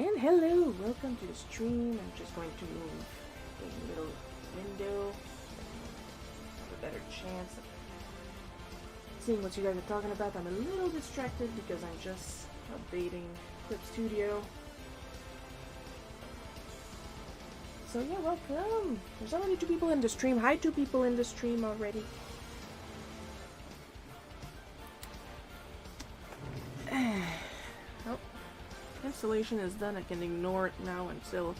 And hello, welcome to the stream. I'm just going to move a little window, have a better chance of seeing what you guys are talking about. I'm a little distracted because I'm just updating Clip Studio. So yeah, welcome. There's already 2 people in the stream. Hi, 2 people in the stream already. Oh, installation is done. I can ignore it now until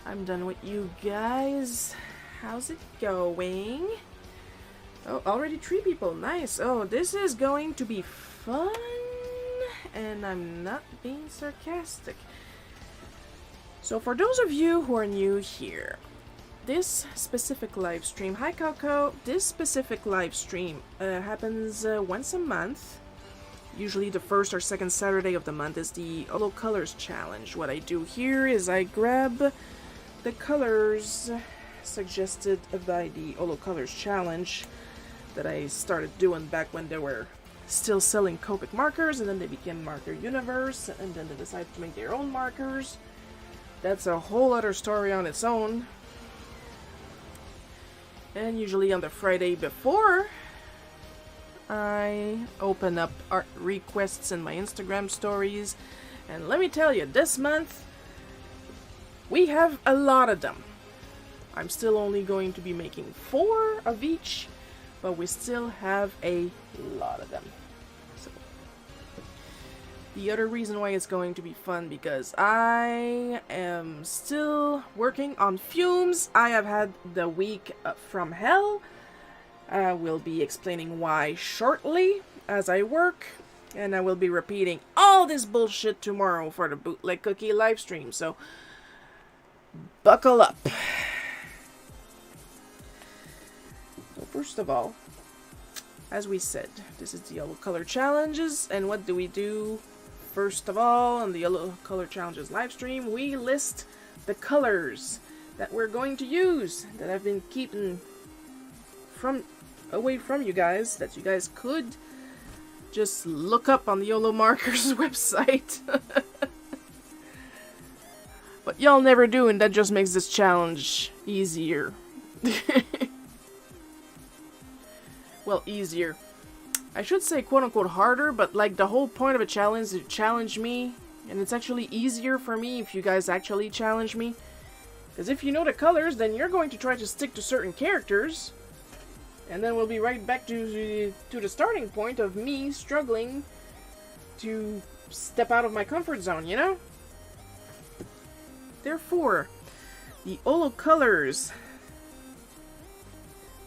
I'm done with you guys. How's it going? Oh, already 3 people. Nice. Oh, this is going to be fun. And I'm not being sarcastic. So for those of you who are new here, this specific live stream, hi Coco, this specific live stream happens once a month. Usually the first or second Saturday of the month is the Holo Colors Challenge. What I do here is I grab the colors suggested by the Holo Colors Challenge that I started doing back when they were still selling Copic markers, and then they became Marker Universe, and then they decided to make their own markers. That's a whole other story on its own. And usually on the Friday before, I open up art requests in my Instagram stories. And let me tell you, this month, we have a lot of them. I'm still only going to be making 4 of each, but we still have a lot of them. So, the other reason why it's going to be fun, because I am still working on fumes. I have had the week from hell. I will be explaining why shortly as I work, and I will be repeating all this bullshit tomorrow for the Bootleg Cookie live stream, so buckle up. So first of all, as we said, this is the Yellow Color Challenges, and what do we do? First of all, on the Yellow Color Challenges live stream, we list the colors that we're going to use, that I've been keeping away from you guys, that you guys could just look up on the YOLO Markers website. But y'all never do, and that just makes this challenge easier. Well, easier. I should say quote-unquote harder, but like the whole point of a challenge is to challenge me, and it's actually easier for me if you guys actually challenge me. Because if you know the colors, then you're going to try to stick to certain characters, and then we'll be right back to the starting point of me struggling to step out of my comfort zone, you know? Therefore, the Holo colors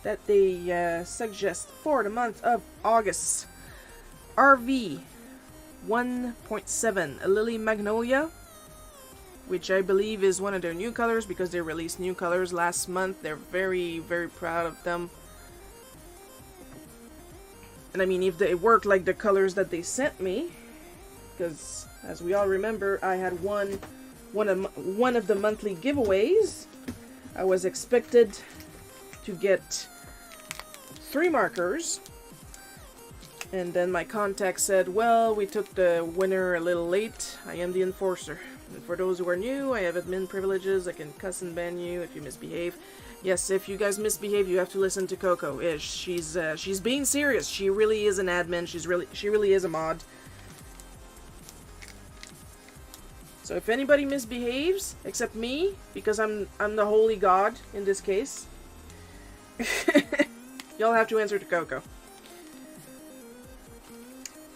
that they suggest for the month of August. RV 1.7, a Lily Magnolia, which I believe is one of their new colors because they released new colors last month. They're very, very proud of them. And I mean, if they work like the colors that they sent me, because as we all remember, I had one of the monthly giveaways. I was expected to get 3 markers, and then my contact said, well, we took the winner a little late. I am the enforcer. And for those who are new, I have admin privileges. I can cuss and ban you if you misbehave. Yes, if you guys misbehave, you have to listen to Coco. She's being serious. She really is an admin. She really is a mod. So if anybody misbehaves, except me, because I'm the holy god in this case, y'all have to answer to Coco.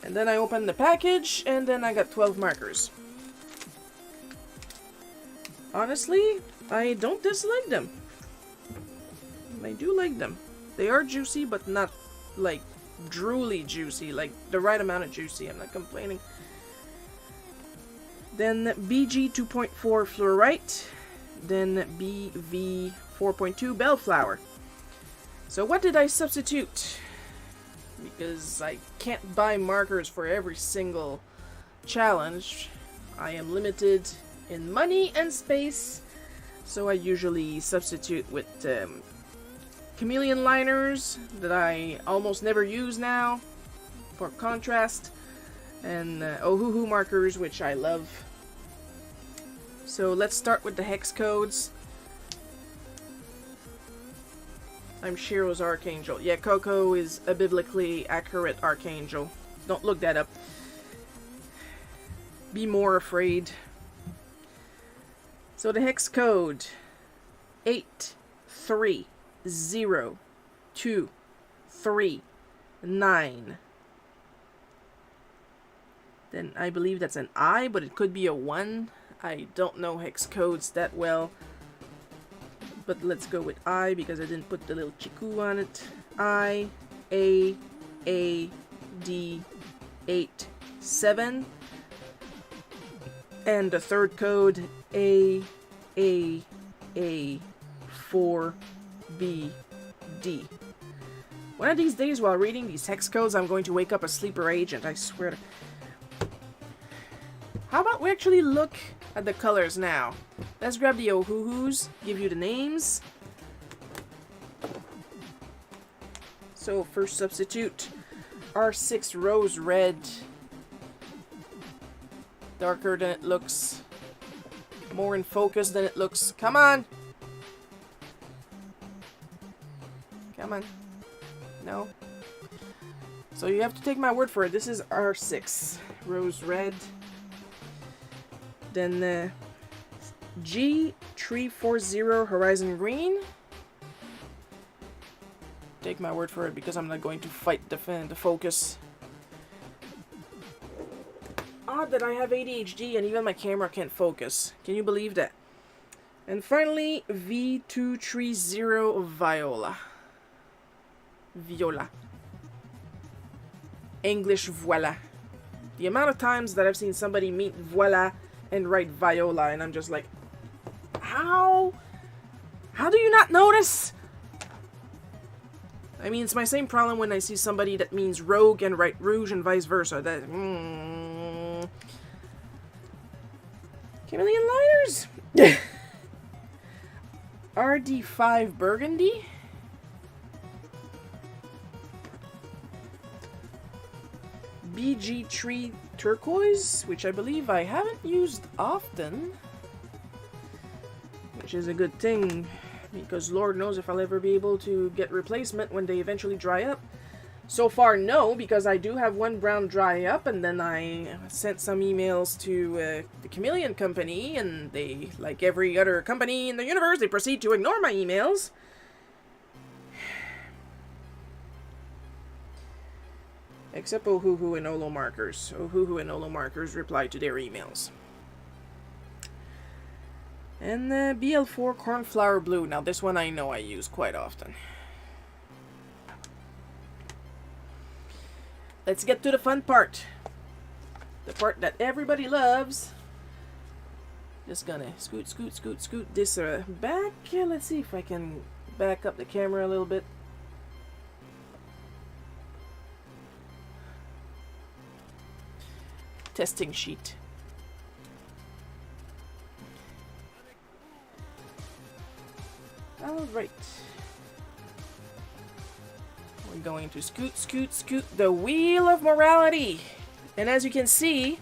And then I opened the package, and then I got 12 markers. Honestly, I don't dislike them. I do like them. They are juicy, but not, like, drooly juicy. Like, the right amount of juicy. I'm not complaining. Then BG 2.4 Fluorite. Then BV 4.2 Bellflower. So what did I substitute? Because I can't buy markers for every single challenge. I am limited in money and space. So I usually substitute with chameleon liners that I almost never use now for contrast, and Ohuhu markers, which I love So let's start with the hex codes. I'm Shiro's archangel. Yeah, Coco is a biblically accurate archangel. Don't look that up. Be more afraid. So the hex code 8302339. Then I believe that's an I, but it could be a 1. I don't know hex codes that well. But let's go with I because I didn't put the little chiku on it. I, A, D, 8, 7. And the third code, A, 4, B, D. One of these days while reading these hex codes, I'm going to wake up a sleeper agent, I swear to... How about we actually look at the colors now? Let's grab the Ohuhus, give you the names. So, first substitute, R6 Rose Red. Darker than it looks. More in focus than it looks. Come on! Come on. No. So you have to take my word for it. This is R6 Rose Red. Then G340 Horizon Green. Take my word for it because I'm not going to fight the focus. Odd that I have ADHD and even my camera can't focus. Can you believe that? And finally, V230 Viola. Viola. English voila. The amount of times that I've seen somebody meet voila and write Viola, and I'm just like, how? How do you not notice? I mean, it's my same problem when I see somebody that means rogue and write rouge and vice versa. That, Chameleon Liners! RD5 Burgundy. BG3 Turquoise, which I believe I haven't used often. Which is a good thing, because Lord knows if I'll ever be able to get replacement when they eventually dry up. So far, no, because I do have one brown dry up, and then I sent some emails to the Chameleon Company, and they, like every other company in the universe, they proceed to ignore my emails. Except Ohuhu and Olo Markers. Ohuhu and Olo Markers reply to their emails. And BL4 Cornflower Blue. Now this one I know I use quite often. Let's get to the fun part. The part that everybody loves. Just gonna scoot this back. Let's see if I can back up the camera a little bit. Testing sheet. Alright. We're going to scoot the Wheel of Morality. And as you can see,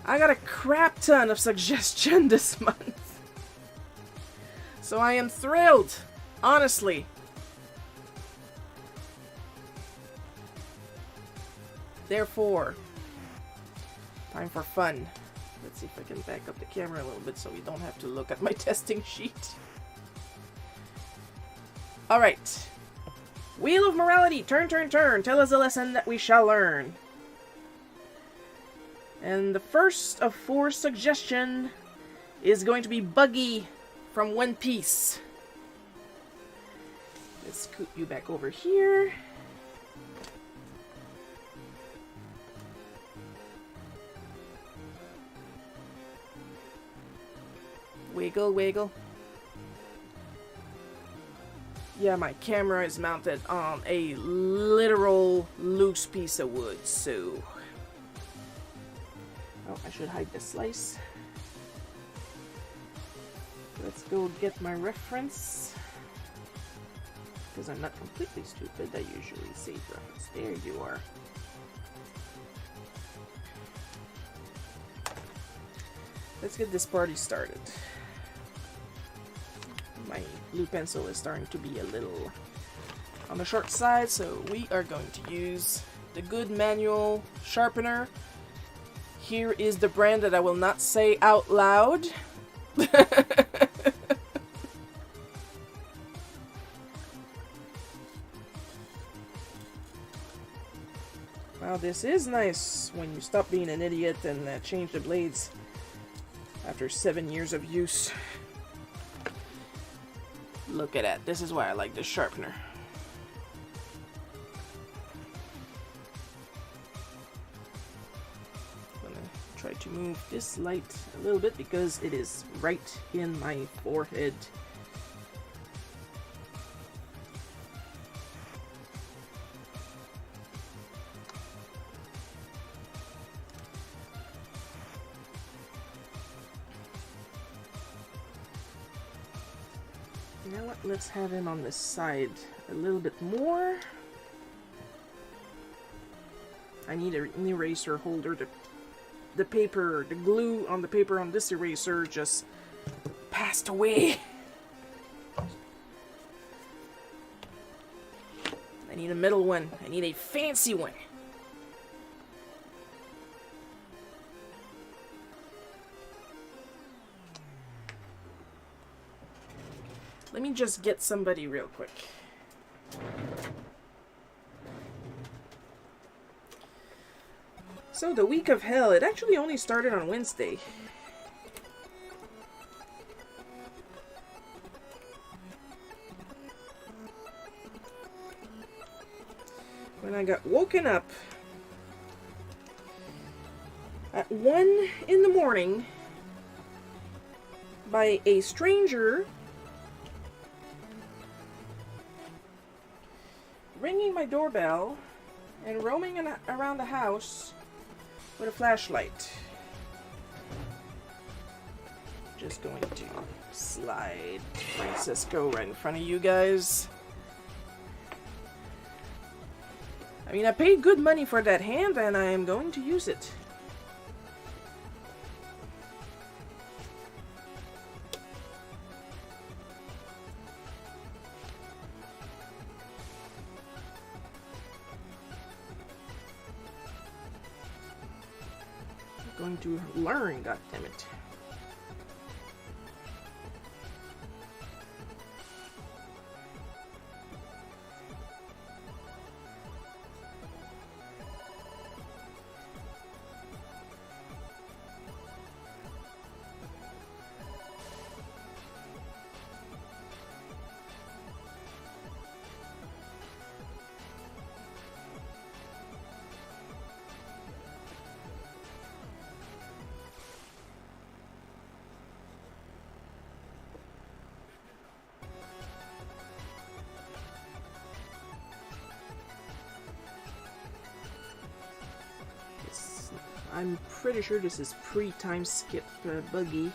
I got a crap ton of suggestion this month. So I am thrilled, honestly. Therefore, time for fun. Let's see if I can back up the camera a little bit so we don't have to look at my testing sheet. Alright. Wheel of Morality, turn, tell us a lesson that we shall learn. And the first of 4 suggestion is going to be Buggy from One Piece. Let's scoot you back over here. Wiggle. Yeah, my camera is mounted on a literal loose piece of wood, so... Oh, I should hide the slice. Let's go get my reference. Because I'm not completely stupid, I usually save reference. There you are. Let's get this party started. My blue pencil is starting to be a little on the short side, so we are going to use the good manual sharpener. Here is the brand that I will not say out loud. Wow, this is nice when you stop being an idiot and change the blades after 7 years of use. Look at that. This is why I like this sharpener. I'm gonna try to move this light a little bit because it is right in my forehead. You know what? Let's have him on the side a little bit more. I need an eraser holder. The paper, the glue on the paper on this eraser just passed away. I need a middle one. I need a fancy one. Let me just get somebody real quick. So the week of hell, it actually only started on Wednesday. When I got woken up at 1 in the morning by a stranger ringing my doorbell and roaming around the house with a flashlight. Just going to slide Francisco right in front of you guys. I mean, I paid good money for that hand and I am going to use it. Going to learn, goddammit. I'm pretty sure this is pre-time skip buggy.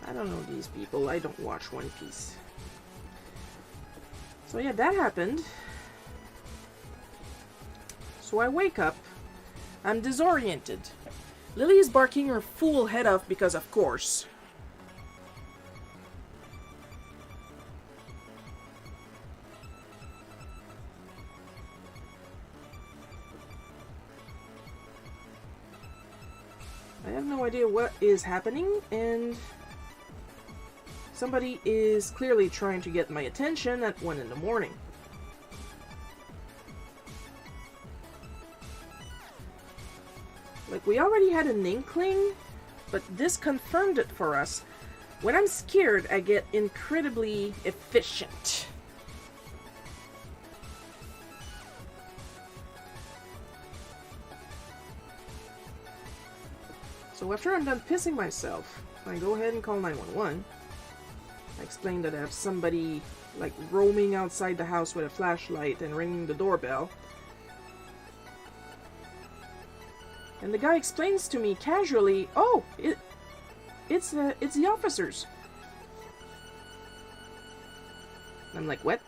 I don't know these people. I don't watch One Piece. So yeah, that happened. So I wake up. I'm disoriented. Lily is barking her fool head off because of course. I have no idea what is happening, and somebody is clearly trying to get my attention at 1 in the morning. Like, we already had an inkling, but this confirmed it for us. When I'm scared, I get incredibly efficient. So after I'm done pissing myself, I go ahead and call 911. I explain that I have somebody, like, roaming outside the house with a flashlight and ringing the doorbell. And the guy explains to me casually, "Oh, it's the officers." I'm I'm like, what?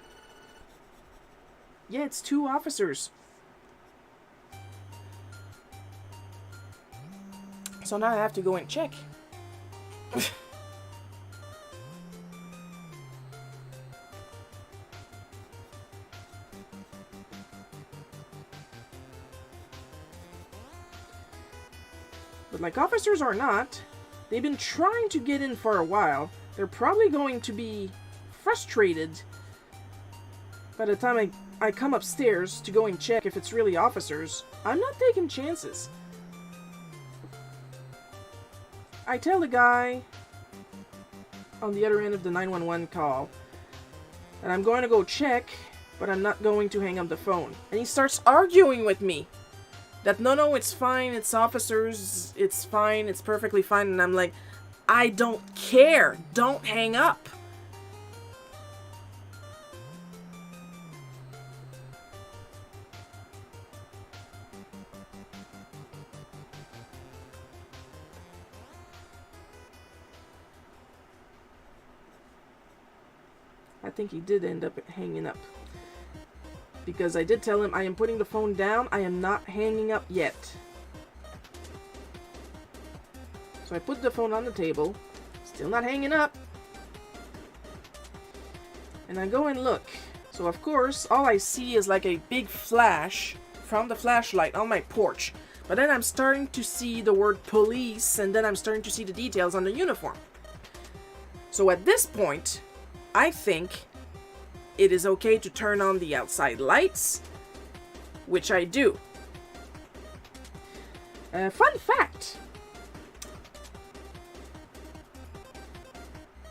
Yeah, it's 2 officers. So now I have to go and check. But like officers or not, they've been trying to get in for a while. They're probably going to be frustrated by the time I come upstairs to go and check if it's really officers. I'm not taking chances. I tell the guy on the other end of the 911 call that I'm going to go check, but I'm not going to hang up the phone. And he starts arguing with me. That no, it's fine, it's officers, it's fine, it's perfectly fine. And I'm like, I don't care. Don't hang up. I think he did end up hanging up. Because I did tell him I am putting the phone down. I am not hanging up yet. So I put the phone on the table. Still not hanging up. And I go and look. So of course, all I see is like a big flash from the flashlight on my porch. But then I'm starting to see the word police, and then I'm starting to see the details on the uniform. So at this point, I think it is okay to turn on the outside lights, which I do. Fun fact.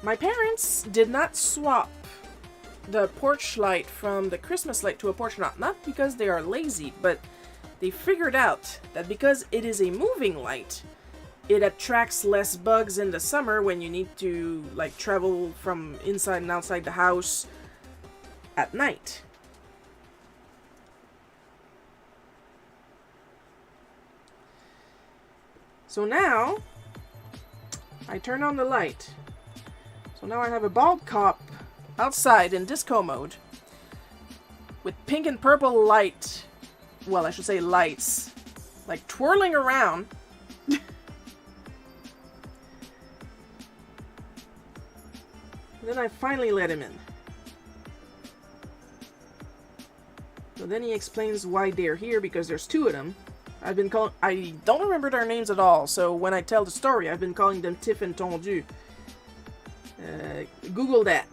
My parents did not swap the porch light from the Christmas light to a porch light. Not because they are lazy, but they figured out that because it is a moving light, it attracts less bugs in the summer when you need to like travel from inside and outside the house at night. So now I turn on the light. So now I have a bald cop outside in disco mode with pink and purple light, well, I should say lights, like twirling around. Then I finally let him in. So then he explains why they're here, because there's 2 of them. I don't remember their names at all, so when I tell the story, I've been calling them Tiff and Tondu. Google that.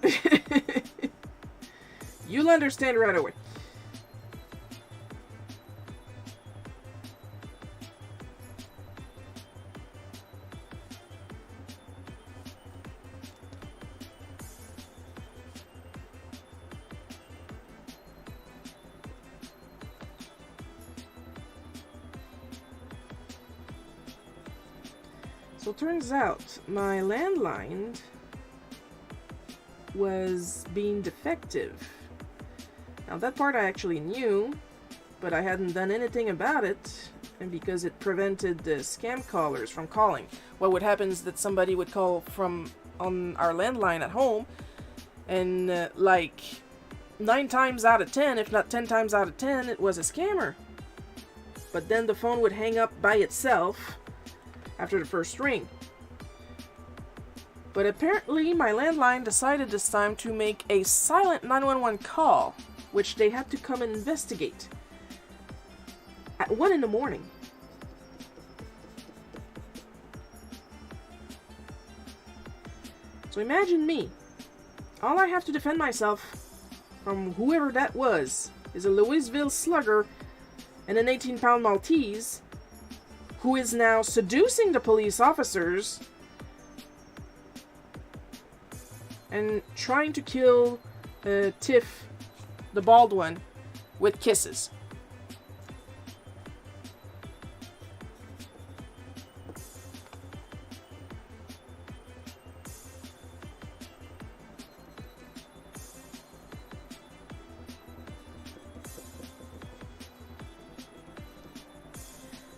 You'll understand right away. So turns out my landline was being defective. Now that part I actually knew, but I hadn't done anything about it, and because it prevented the scam callers from calling. What would happen is that somebody would call from on our landline at home, and like 9 times out of 10, if not 10 times out of 10, it was a scammer. But then the phone would hang up by itself after the first ring. But apparently my landline decided this time to make a silent 911 call, which they had to come and investigate at 1 in the morning. So imagine me. All I have to defend myself from whoever that was is a Louisville slugger and an 18-pound Maltese who is now seducing the police officers and trying to kill Tiff, the bald one, with kisses.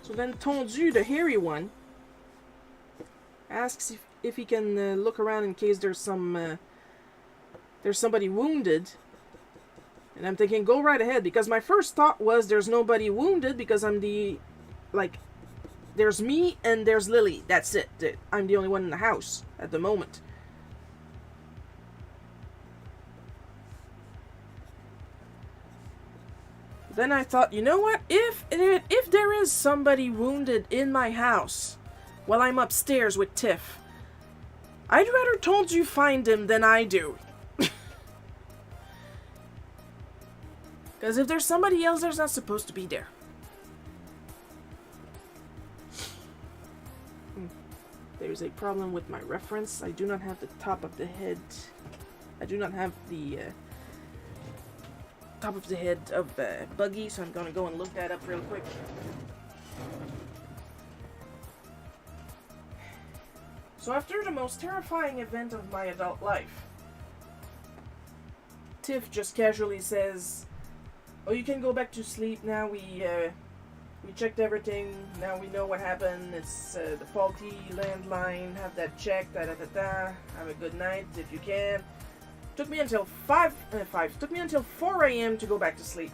So then Tondu, the hairy one, asks if he can look around in case there's some there's somebody wounded. And I'm thinking, go right ahead, because my first thought was there's nobody wounded because I'm the, like, there's me and there's Lily. That's it. I'm the only one in the house at the moment. Then I thought, you know what? If there is somebody wounded in my house while I'm upstairs with Tiff, I'd rather told you find him than I do. Because if there's somebody else, there's not supposed to be there. There's a problem with my reference. I do not have the top of the head. I do not have the top of the head of Buggy, so I'm going to go and look that up real quick. So after the most terrifying event of my adult life, Tiff just casually says, "Oh, you can go back to sleep now. We checked everything. Now we know what happened. It's the faulty landline. Have that checked. Da da da da. Have a good night if you can." Took me until 4 a.m. to go back to sleep.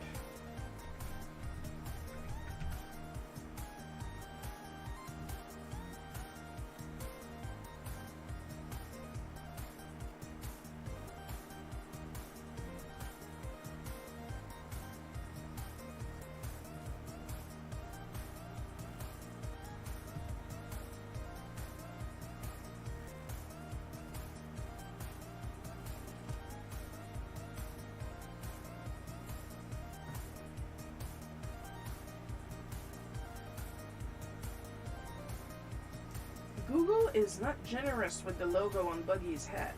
Google is not generous with the logo on Buggy's hat.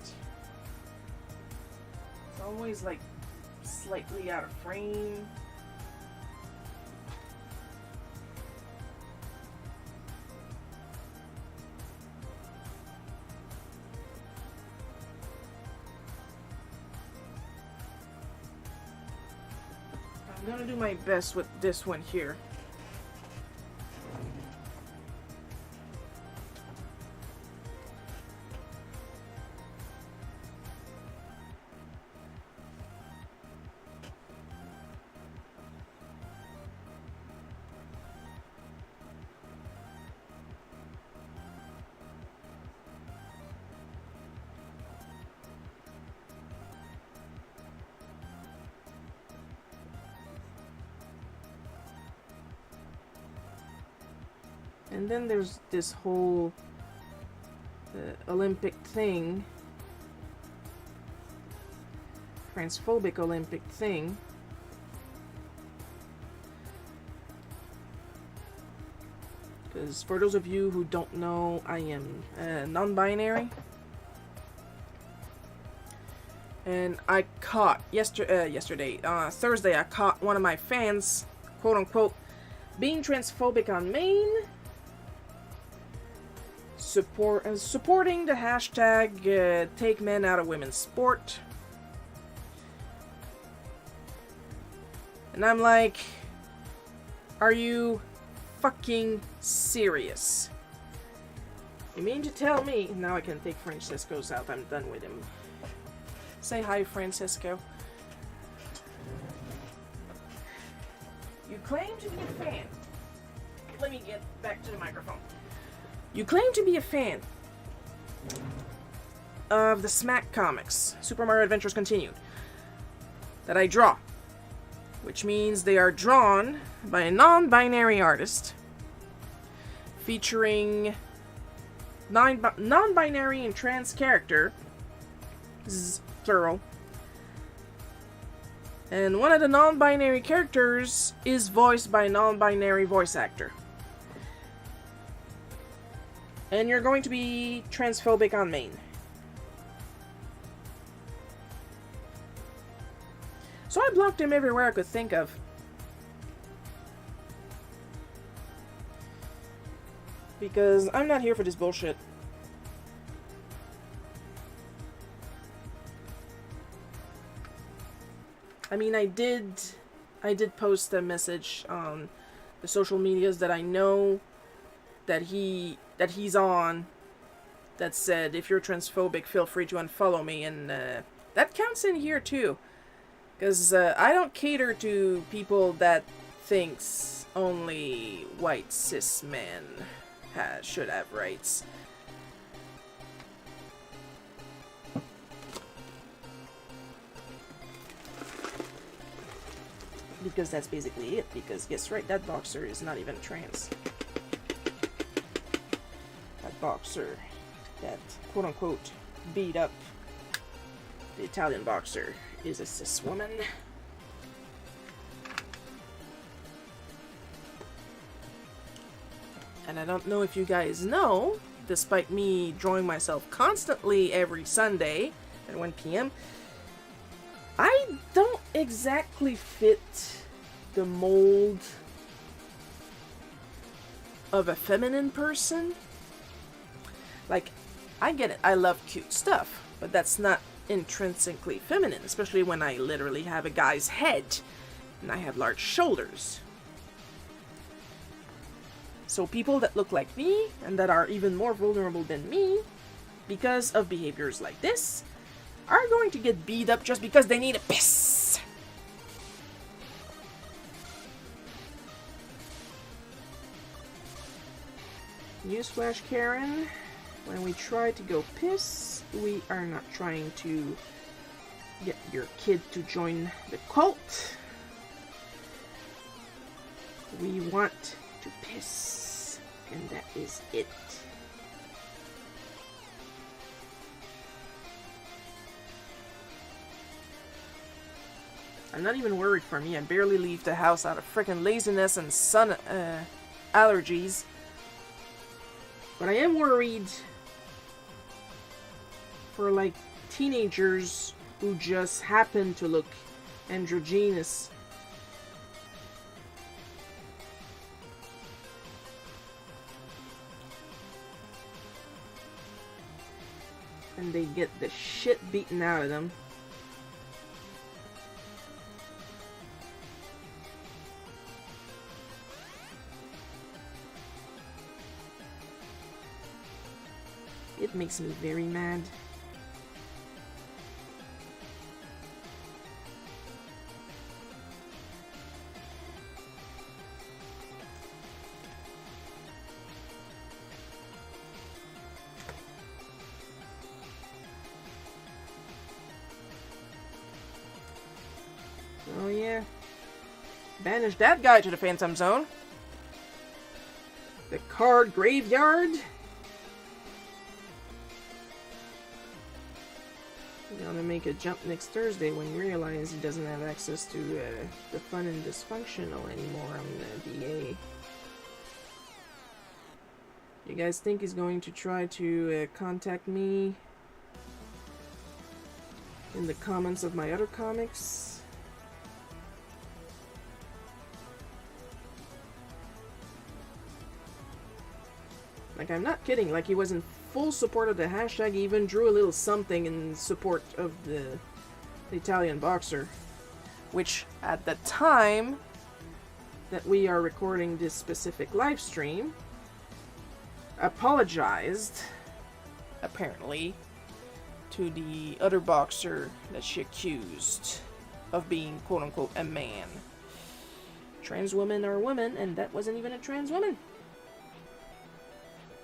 It's always like slightly out of frame. I'm gonna do my best with this one here. And then there's this whole Olympic thing, transphobic Olympic thing. Because for those of you who don't know, I am non-binary. And I caught Thursday, I caught one of my fans, quote unquote, being transphobic on Maine. Supporting the hashtag take men out of women's sport. And I'm like, are you fucking serious? You mean to tell me? Now I can take Francisco's out. I'm done with him. Say hi, Francisco. You claim to be a fan. Let me get back to the microphone. You claim to be a fan of the Smack comics, Super Mario Adventures Continued, that I draw, which means they are drawn by a non-binary artist featuring non-binary and trans character, plural, and one of the non-binary characters is voiced by a non-binary voice actor. And you're going to be transphobic on Maine. So I blocked him everywhere I could think of. Because I'm not here for this bullshit. I mean, I did post a message on the social medias that I know that he's on, that said, if you're transphobic, feel free to unfollow me, and that counts in here too. Because I don't cater to people that thinks only white cis men should have rights. Because that's basically it. Because guess right, that boxer is not even trans. That boxer that quote-unquote beat up the Italian boxer is a cis woman. And I don't know if you guys know, despite me drawing myself constantly every Sunday at 1 p.m., I don't exactly fit the mold of a feminine person. Like, I get it, I love cute stuff, but that's not intrinsically feminine, especially when I literally have a guy's head and I have large shoulders. So people that look like me and that are even more vulnerable than me because of behaviors like this are going to get beat up just because they need a piss. Newsflash, Karen. When we try to go piss, we are not trying to get your kid to join the cult. We want to piss, and that is it. I'm not even worried for me. I barely leave the house out of freaking laziness and sun allergies. But I am worried for like teenagers who just happen to look androgynous. And they get the shit beaten out of them. It makes me very mad. Oh yeah. Banish that guy to the Phantom Zone. The card graveyard. Gonna make a jump next Thursday when you realize he doesn't have access to the fun and dysfunctional anymore on the DA. You guys think he's going to try to contact me in the comments of my other comics? Like, I'm not kidding. Like, he was in full support of the hashtag. He even drew a little something in support of the Italian boxer, which at the time that we are recording this specific live stream, apologized apparently to the other boxer that she accused of being quote-unquote a man. Trans women are women, and that wasn't even a trans woman.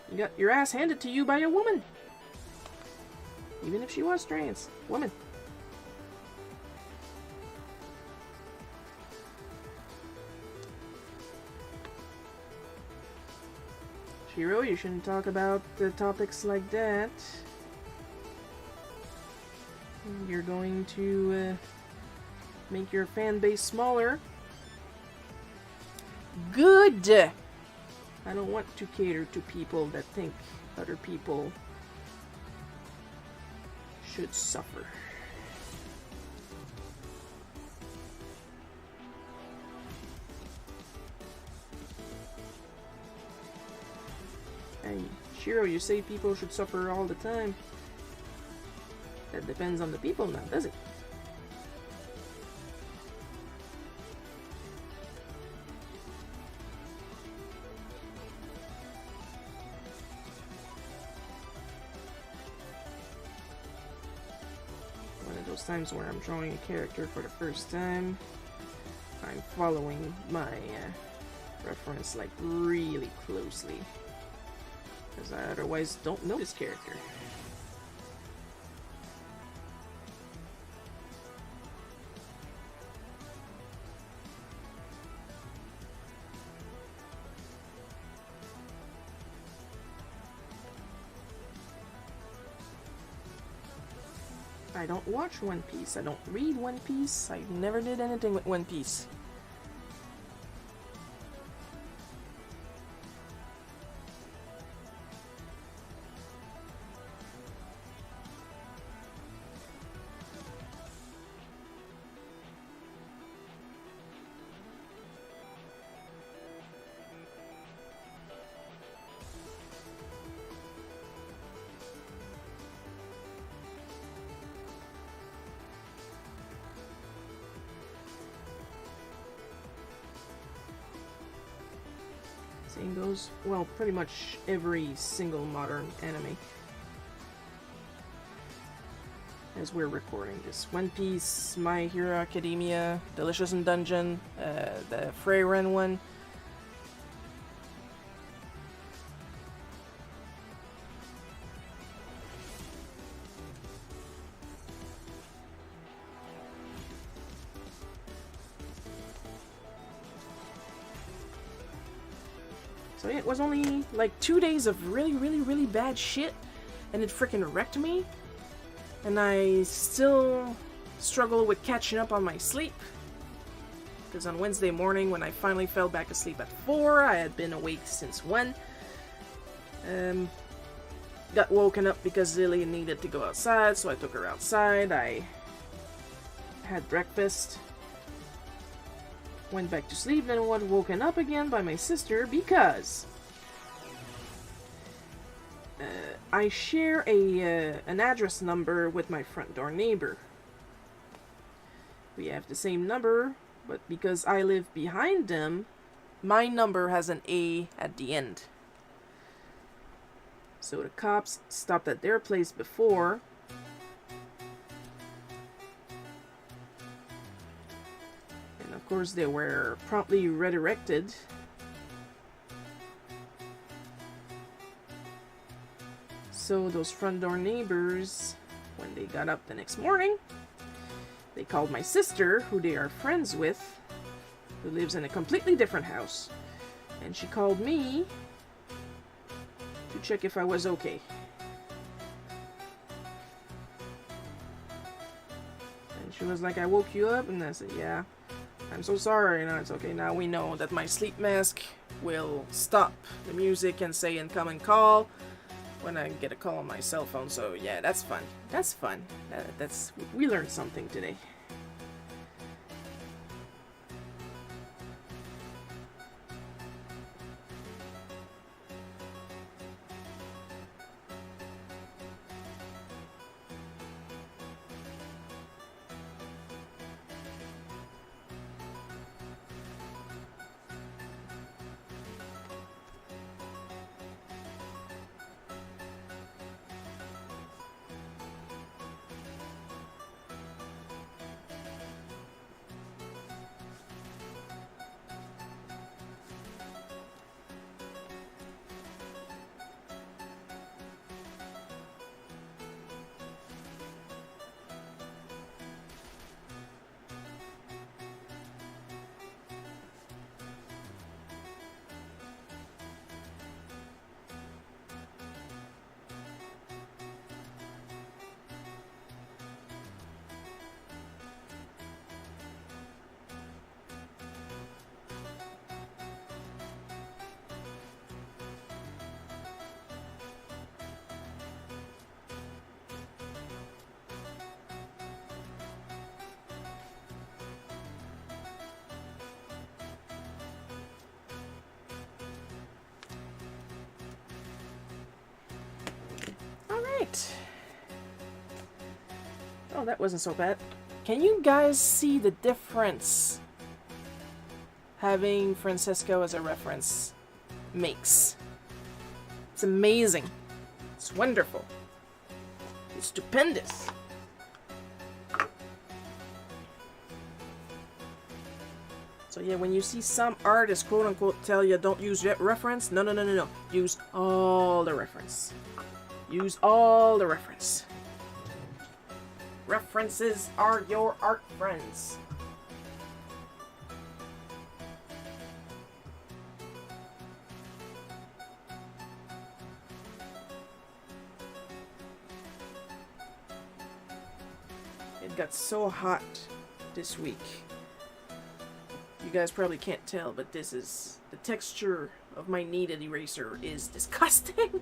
You got your ass handed to you by a woman. Even if she was trans. Woman. Shiro, you shouldn't talk about topics like that. You're going to make your fan base smaller. Good! I don't want to cater to people that think other people should suffer. Hey, Shiro, you say people should suffer all the time. That depends on the people now, does it? those times where I'm drawing a character for the first time, I'm following my reference like really closely, because I otherwise don't know this character. I don't watch One Piece. I don't read One Piece. I never did anything with One Piece. Same goes, well, pretty much every single modern anime. As we're recording this. One Piece, My Hero Academia, Delicious in Dungeon, the Freyren one. So it was only like 2 days of really bad shit, and it freaking wrecked me. And I still struggle with catching up on my sleep. Because on Wednesday morning, when I finally fell back asleep at 4, I had been awake since 1. Got woken up because Lily needed to go outside, so I took her outside. I had breakfast. Went back to sleep and was woken up again by my sister because I share an address number with my front door neighbor. We have the same number, but because I live behind them, my number has an A at the end. So the cops stopped at their place before. Of course, they were promptly redirected. So those front door neighbors, when they got up the next morning, they called my sister, who they are friends with, who lives in a completely different house. And she called me to check if I was okay. And she was like, I woke you up? And I said, yeah. I'm so sorry. No, it's okay. Now we know that my sleep mask will stop the music and say incoming call when I get a call on my cell phone. So yeah, that's fun. That's fun. We learned something today. Alright. Oh, that wasn't so bad. Can you guys see the difference having Francesco as a reference makes? It's amazing. It's wonderful. It's stupendous. So yeah, when you see some artists quote-unquote tell you don't use reference, no, no, no, no, no. Use all the reference. Use all the reference. References are your art friends. It got so hot this week. You guys probably can't tell, but this is the texture of my kneaded eraser is disgusting.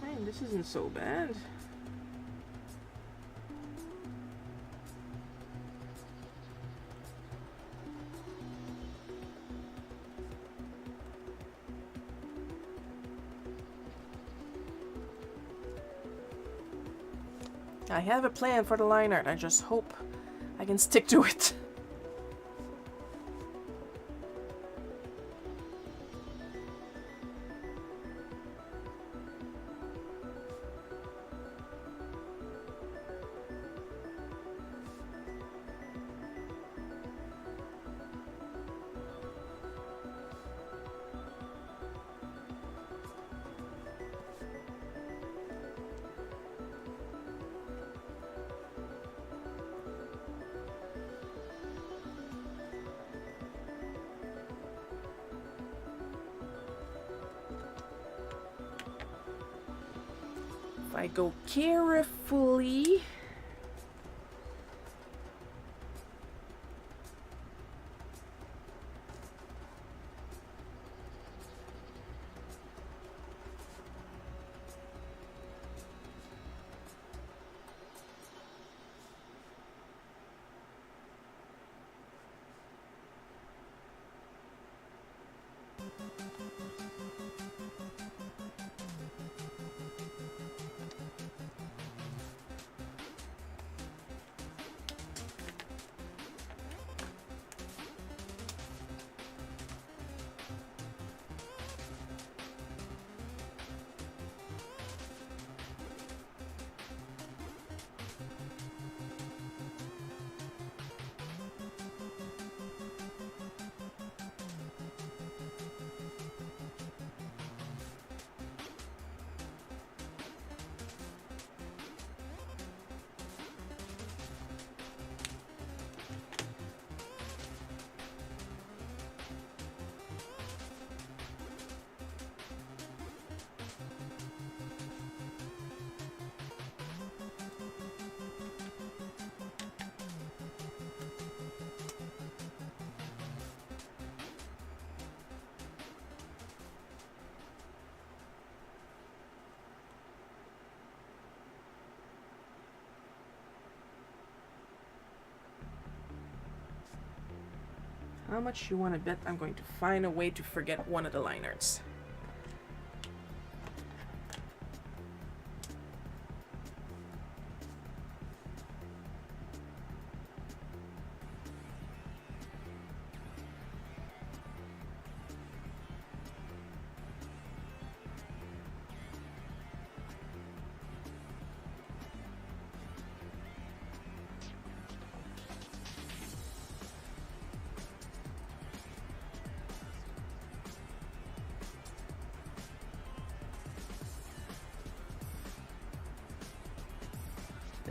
Man, this isn't so bad. I have a plan for the line art. I just hope I can stick to it. If I go carefully. How much you want to bet I'm going to find a way to forget one of the line arts?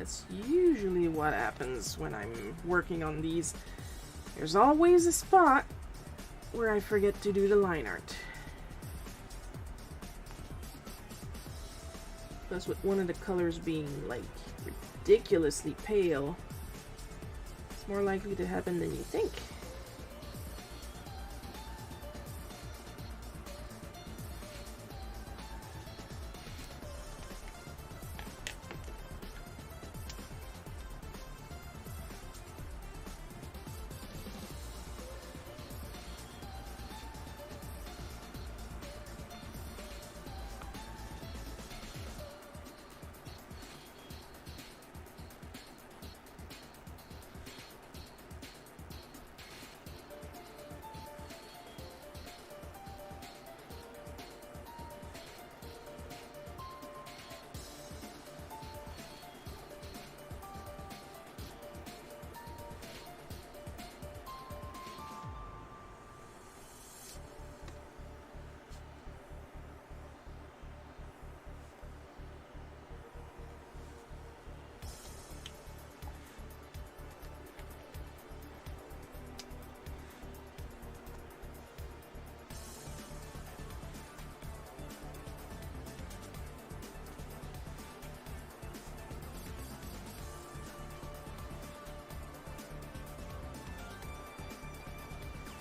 That's usually what happens when I'm working on these. There's always a spot where I forget to do the line art. Plus with one of the colors being like ridiculously pale, it's more likely to happen than you think.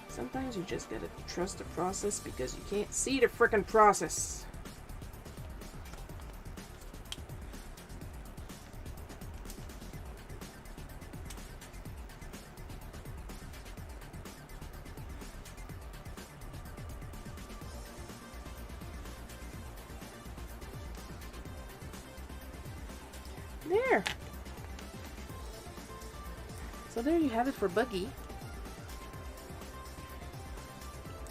Sometimes you just gotta trust the process because you can't see the frickin' process. There. So there you have it for Buggy.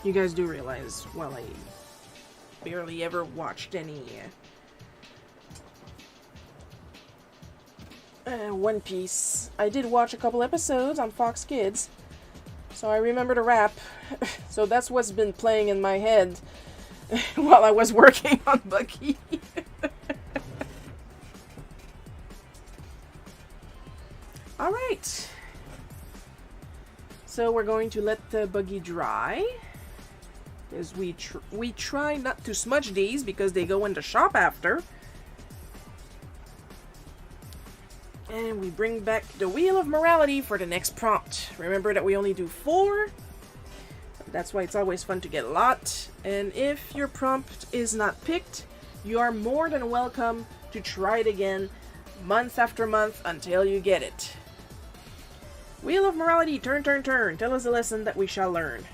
You guys do realize, well, I barely ever watched any One Piece. I did watch a couple episodes on Fox Kids, so I remember the rap. So that's what's been playing in my head while I was working on Buggy. Alright. So we're going to let the Buggy dry. Is we try not to smudge these because they go in the shop after. And we bring back the Wheel of Morality for the next prompt. Remember that we only do 4. That's why it's always fun to get a lot. And if your prompt is not picked, you are more than welcome to try it again month after month until you get it. Wheel of Morality, turn, turn, turn. Tell us a lesson that we shall learn.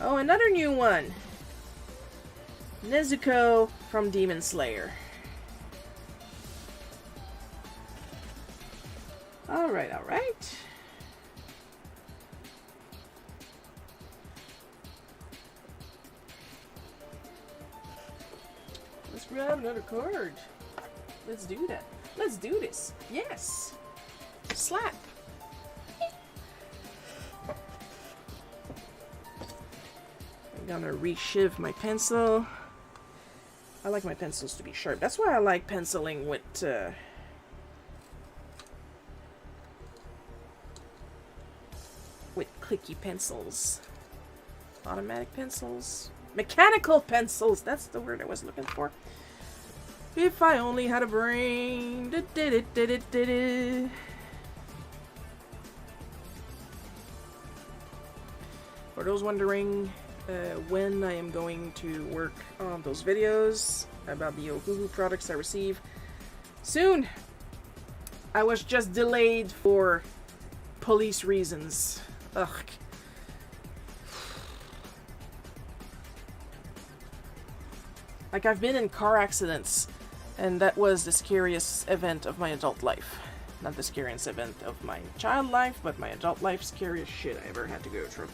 Oh, another new one. Nezuko from Demon Slayer. Alright, alright. Let's grab another card. Let's do that. Let's do this. Yes. Slap. I'm gonna reshiv my pencil. I like my pencils to be sharp. That's why I like penciling with clicky pencils. Automatic pencils. Mechanical pencils! That's the word I was looking for. If I only had a brain. For those wondering when I am going to work on those videos about the Ohuhu products I receive, soon! I was just delayed for police reasons. Ugh. Like, I've been in car accidents, and that was the scariest event of my adult life. Not the scariest event of my child life, but my adult life, scariest shit I ever had to go through.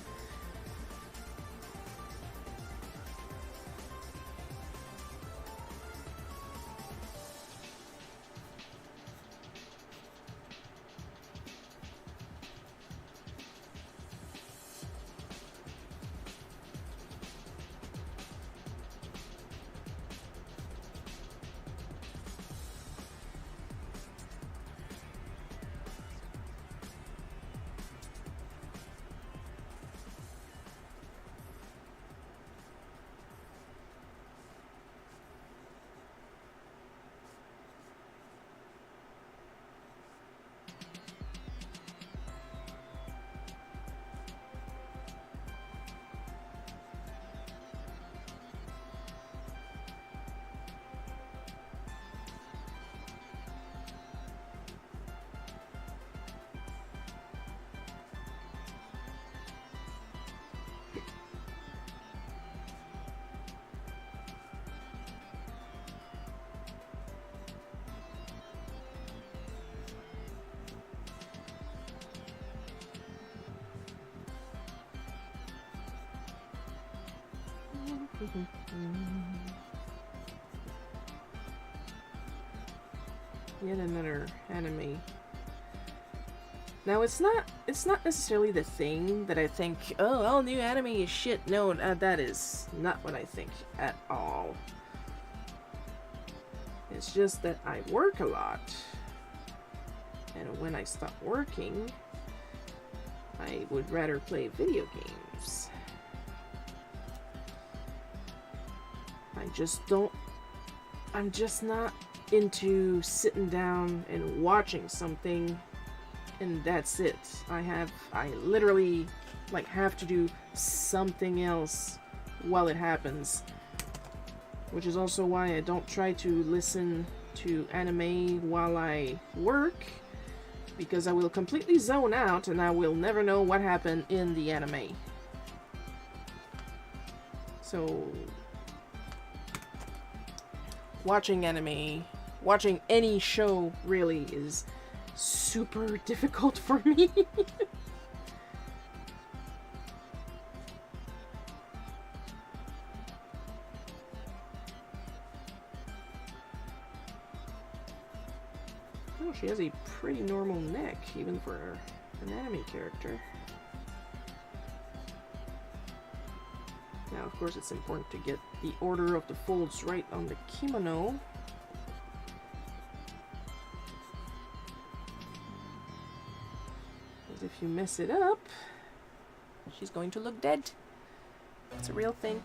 Yet another anime. Now it's not necessarily the thing that I think, oh, all new anime is shit. No, that is not what I think at all. It's just that I work a lot. And when I stop working, I would rather play video games. I'm just not into sitting down and watching something and that's it. I literally like have to do something else while it happens. Which is also why I don't try to listen to anime while I work, because I will completely zone out and I will never know what happened in the anime. So watching anime, watching any show really is super difficult for me. Oh, she has a pretty normal neck, even for an anime character. Now, of course, it's important to get the order of the folds right on the kimono. Because if you mess it up, she's going to look dead. It's a real thing.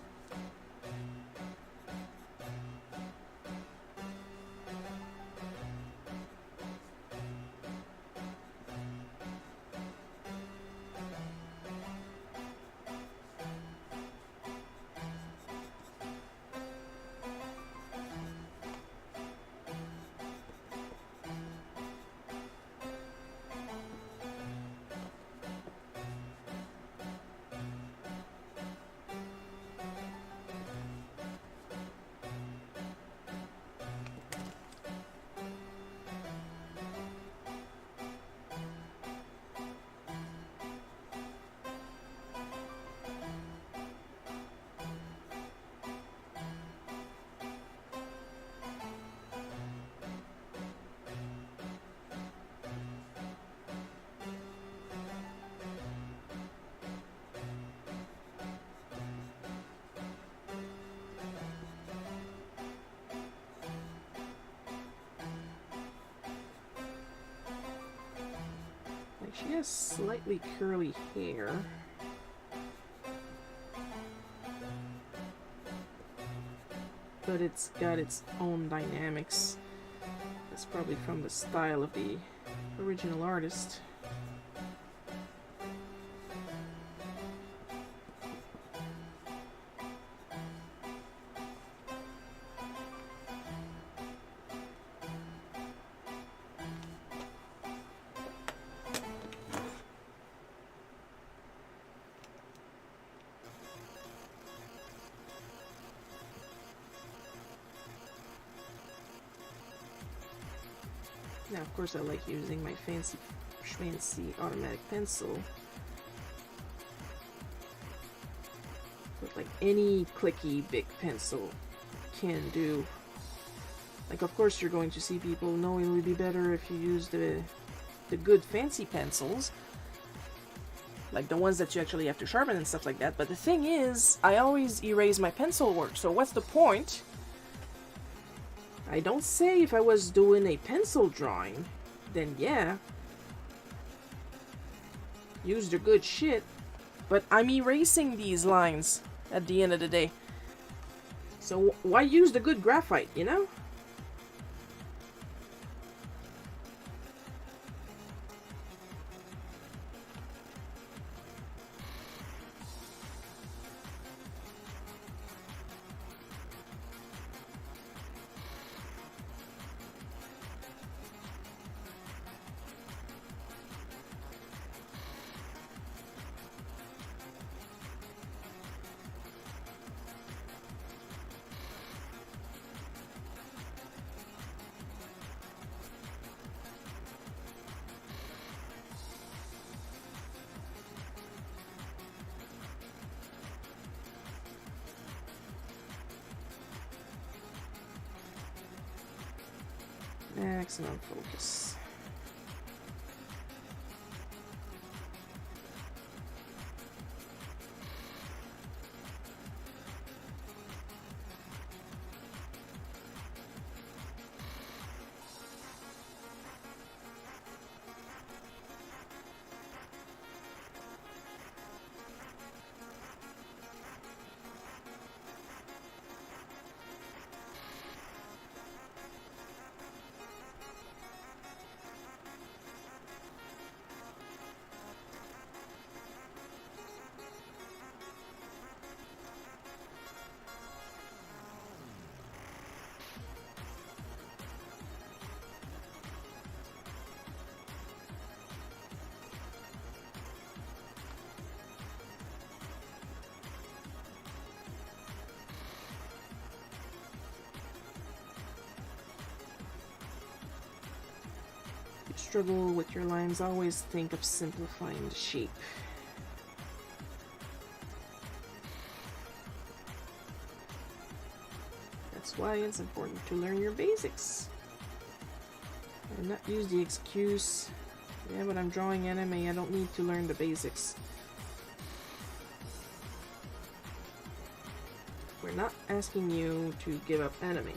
She has slightly curly hair. But it's got its own dynamics. That's probably from the style of the original artist. Now, of course, I like using my fancy schmancy automatic pencil. But like any clicky big pencil can do. Like, of course, you're going to see people, no, it would be better if you use the good fancy pencils. Like the ones that you actually have to sharpen and stuff like that. But the thing is, I always erase my pencil work, so what's the point? I don't say if I was doing a pencil drawing, then yeah, use the good shit, but I'm erasing these lines at the end of the day. So why use the good graphite, you know? Maximum focus. If you struggle with your lines, always think of simplifying the shape. That's why it's important to learn your basics. And not use the excuse, yeah, but I'm drawing anime, I don't need to learn the basics. We're not asking you to give up anime.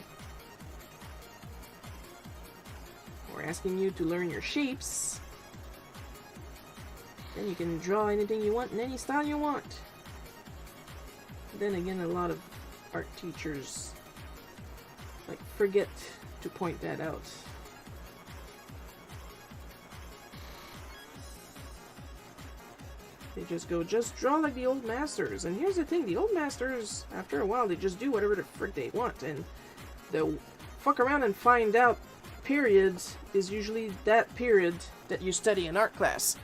We're asking you to learn your shapes. Then you can draw anything you want in any style you want. Then again, a lot of art teachers forget to point that out. They just go, just draw like the old masters. And here's the thing, the old masters, after a while, they just do whatever the frick they want. And they'll fuck around and find out periods is usually that period that you study in art class.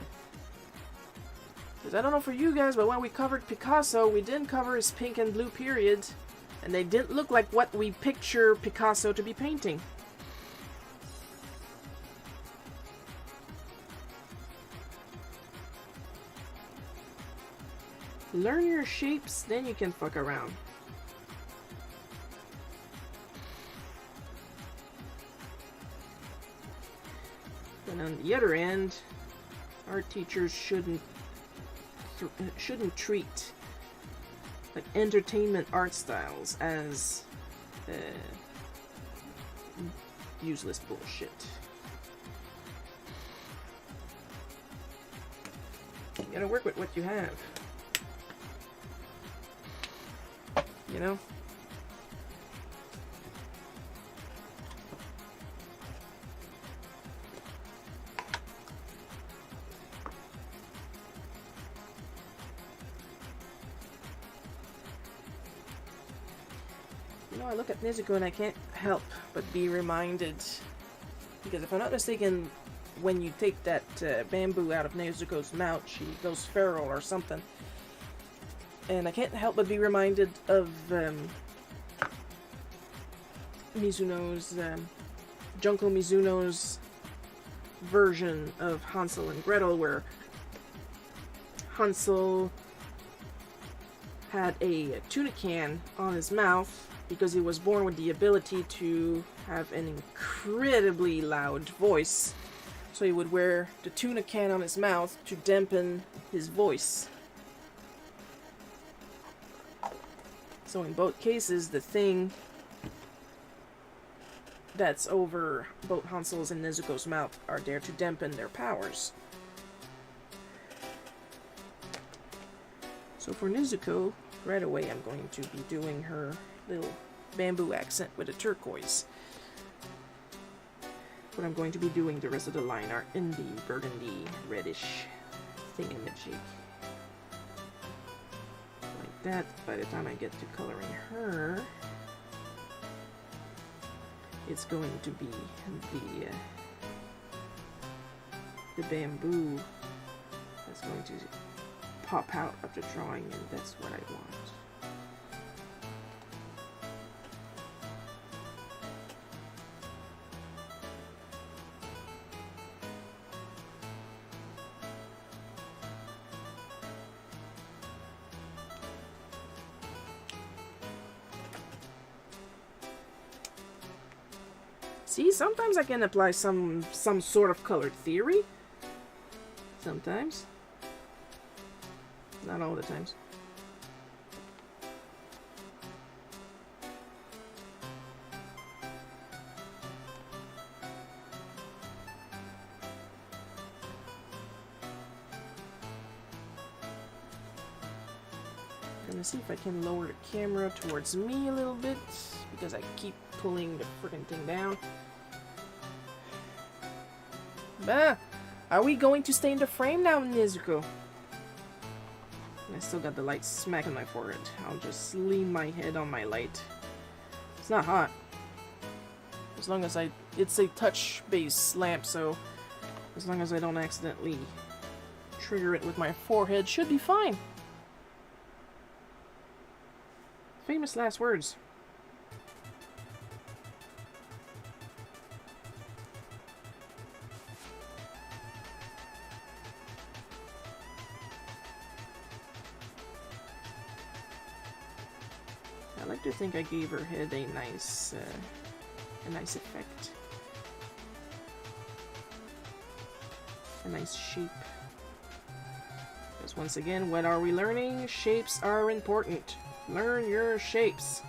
Because I don't know for you guys, but when we covered Picasso, we didn't cover his pink and blue period. And they didn't look like what we picture Picasso to be painting. Learn your shapes, then you can fuck around. And on the other end, art teachers shouldn't treat entertainment art styles as useless bullshit. You gotta work with what you have. You know? I look at Nezuko and I can't help but be reminded, because if I'm not mistaken, when you take that bamboo out of Nezuko's mouth, she goes feral or something. And I can't help but be reminded of Mizuno's, Junko Mizuno's version of Hansel and Gretel, where Hansel had a tuna can on his mouth because he was born with the ability to have an incredibly loud voice. So he would wear the tuna can on his mouth to dampen his voice. So in both cases, the thing that's over both Hansel's and Nezuko's mouth are there to dampen their powers. So for Nezuko, right away I'm going to be doing her little bamboo accent with a turquoise. But I'm going to be doing the rest of the line art in the burgundy reddish thingamajig. Like that. By the time I get to coloring her, it's going to be the bamboo that's going to pop out of the drawing, and that's what I want. See, sometimes I can apply some sort of color theory. Sometimes. Not all the times. Gonna see if I can lower the camera towards me a little bit because I keep pulling the freaking thing down. Bah! Are we going to stay in the frame now, Nezuko? I still got the light smack on my forehead. I'll just lean my head on my light. It's not hot. As long as it's a touch-based lamp, so as long as I don't accidentally trigger it with my forehead, should be fine. Famous last words. I like to think I gave her head a nice effect. A nice shape. Because once again, what are we learning? Shapes are important. Learn your shapes.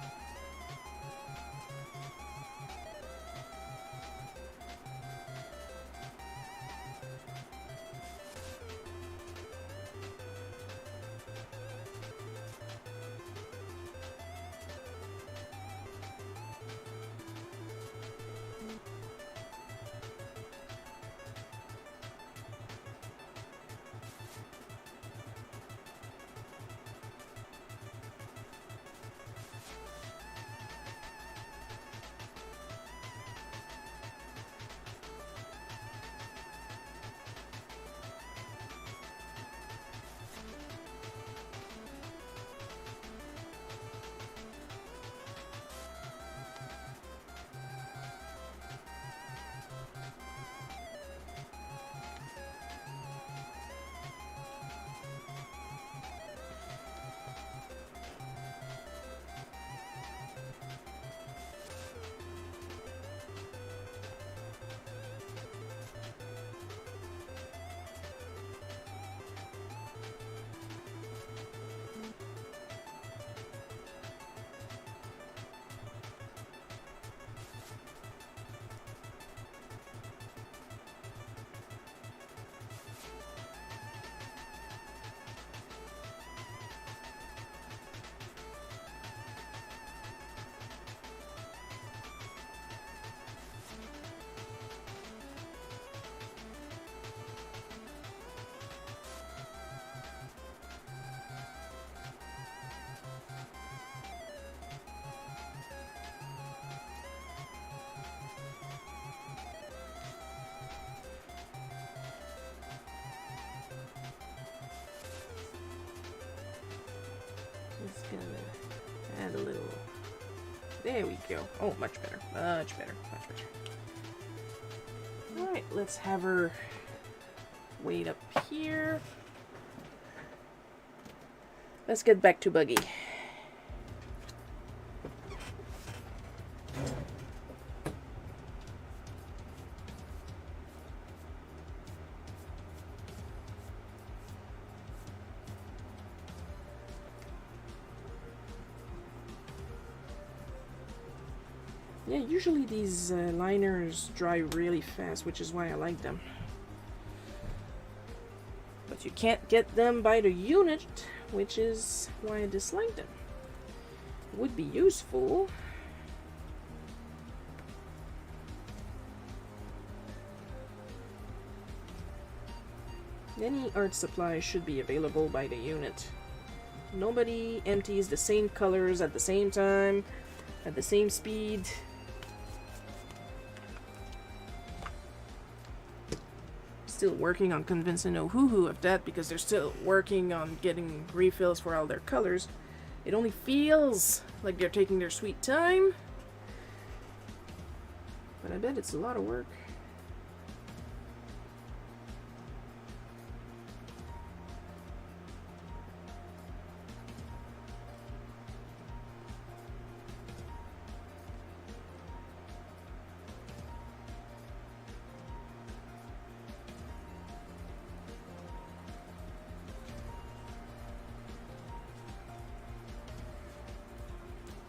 Just gonna add a little. There we go. Oh, much better. Much better. Much better. Alright, let's have her wait up here. Let's get back to Buggy. Yeah, usually these liners dry really fast, which is why I like them. But you can't get them by the unit, which is why I dislike them. Would be useful. Any art supply should be available by the unit. Nobody empties the same colors at the same time, at the same speed. Still working on convincing Ohuhu of that because they're still working on getting refills for all their colors. It only feels like they're taking their sweet time, but I bet it's a lot of work.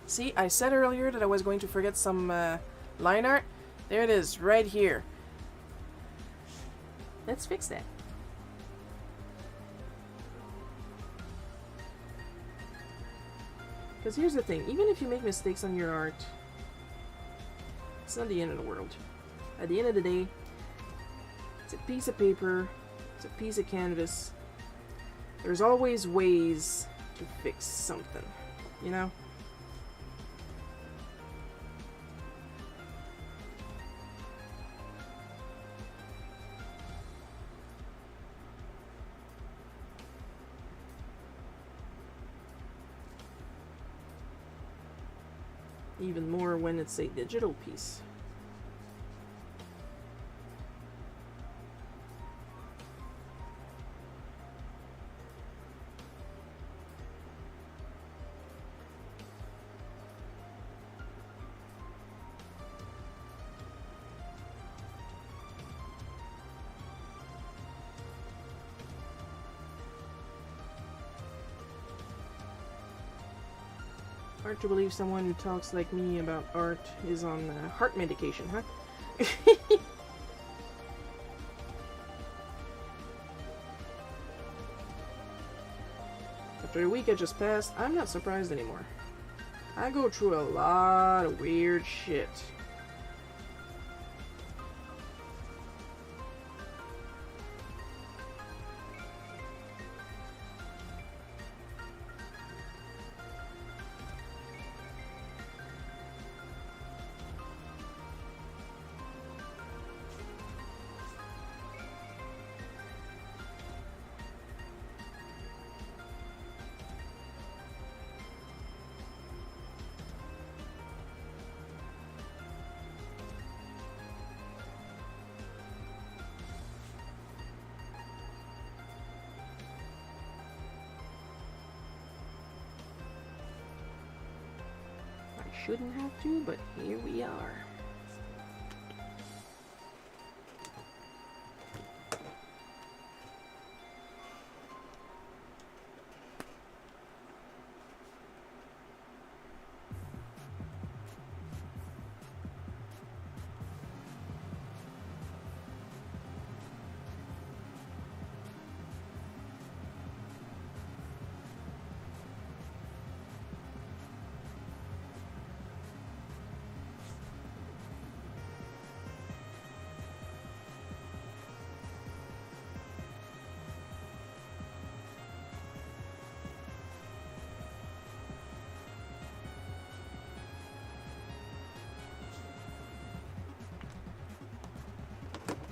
See, I said earlier that I was going to forget some line art. There it is, right here. Let's fix that. Because here's the thing, even if you make mistakes on your art, it's not the end of the world. At the end of the day, it's a piece of paper, it's a piece of canvas. There's always ways to fix something, you know? Even more when it's a digital piece. Hard to believe someone who talks like me about art is on heart medication, huh? After a week I just passed, I'm not surprised anymore. I go through a lot of weird shit. Shouldn't have to, but here we are.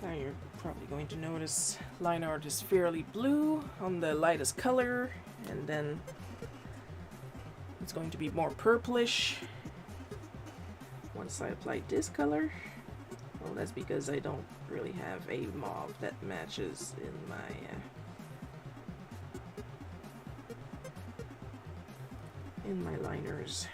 Now you're probably going to notice line art is fairly blue on the lightest color, and then it's going to be more purplish once I apply this color. Well, that's because I don't really have a mauve that matches in my liners.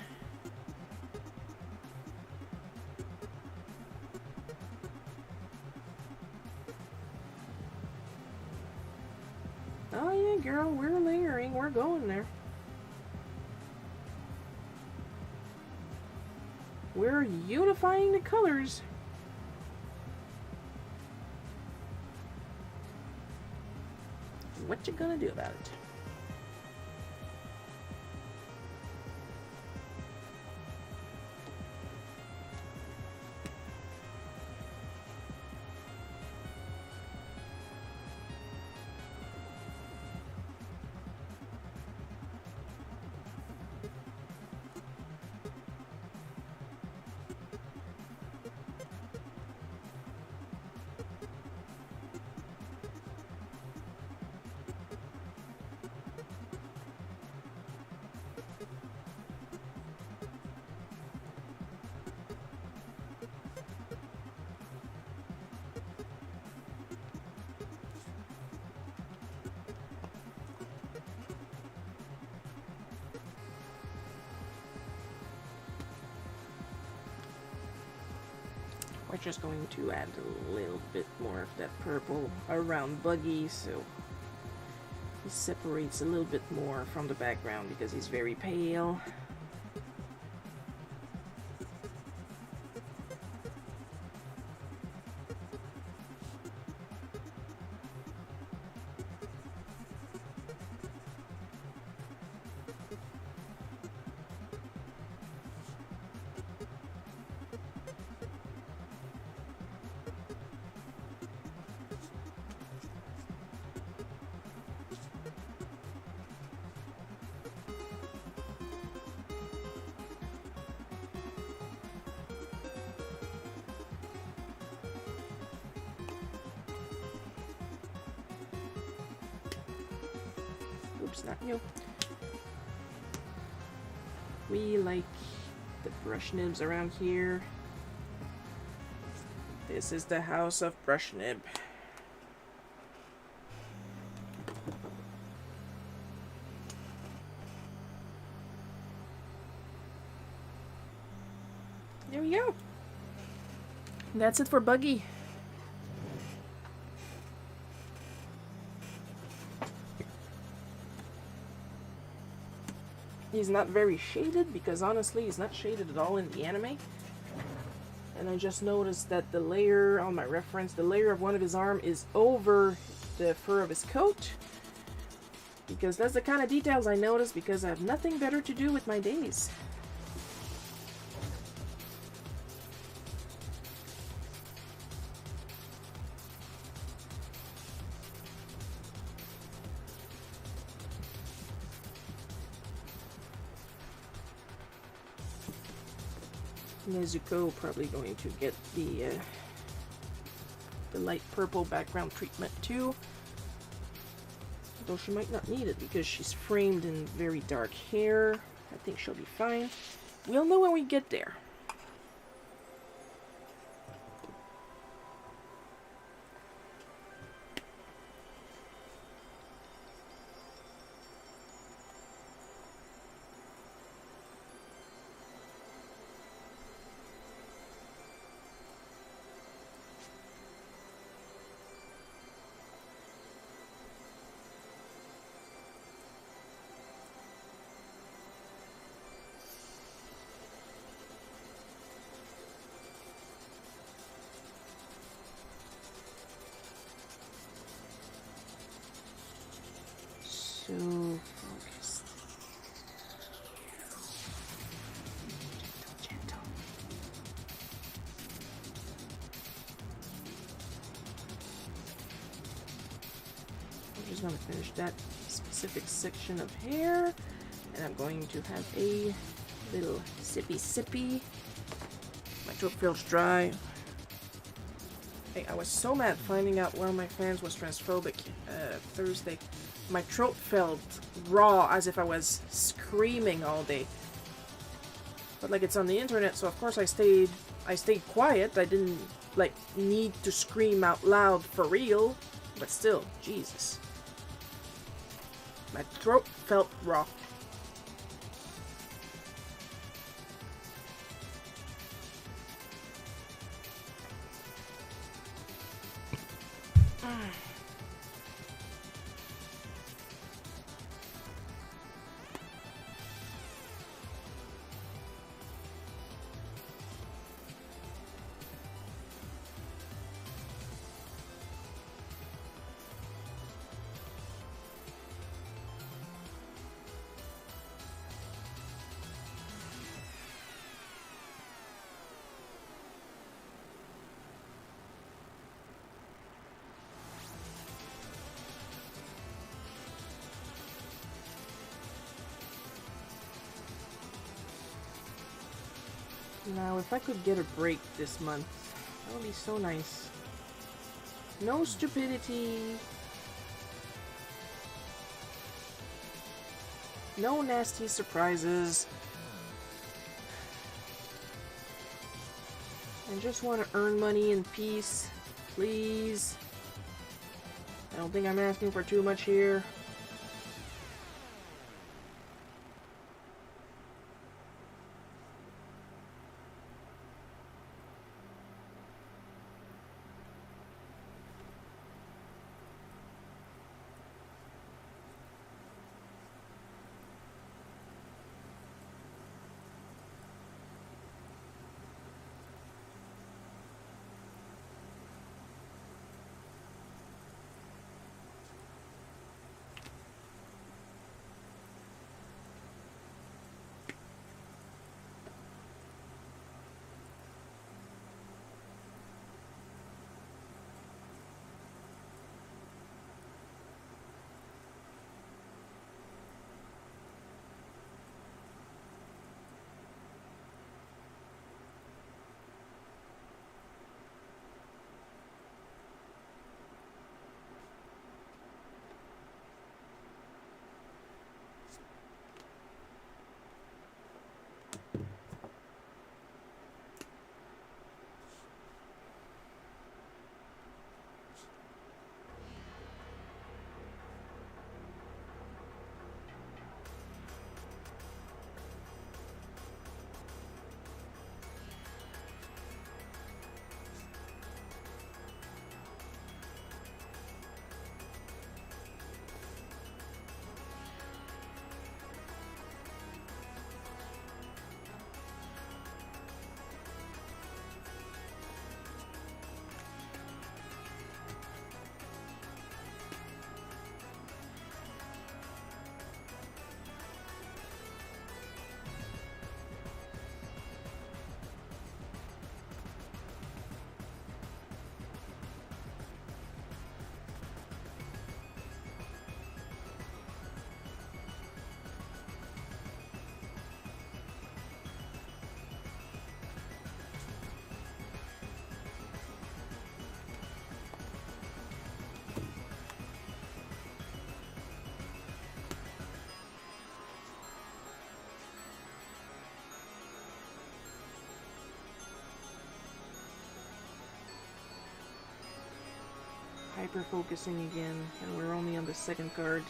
Oh yeah, girl, we're layering, we're going there. We're unifying the colors. What you gonna do about it? We're just going to add a little bit more of that purple around Buggy so he separates a little bit more from the background because he's very pale. Oops, not you. We like the brush nibs around here. This is the house of brush nib. There we go. That's it for Buggy. He's not very shaded because honestly he's not shaded at all in the anime. And I just noticed that the layer on my reference, the layer of one of his arm is over the fur of his coat. Because that's the kind of details I notice because I have nothing better to do with my days. Nezuko probably going to get the light purple background treatment too. Though she might not need it because she's framed in very dark hair. I think she'll be fine. We'll know when we get there. So focused. Gentle. I'm just going to finish that specific section of hair, and I'm going to have a little sippy. My throat feels dry. Hey, I was so mad finding out one of my fans was transphobic Thursday. My throat felt raw as if I was screaming all day. But like it's on the internet, so of course I stayed quiet. I didn't like need to scream out loud for real. But still, Jesus. My throat felt raw. Now, if I could get a break this month, that would be so nice. No stupidity. No nasty surprises. I just want to earn money in peace. Please. I don't think I'm asking for too much here. hyper-focusing again, and we're only on the second card.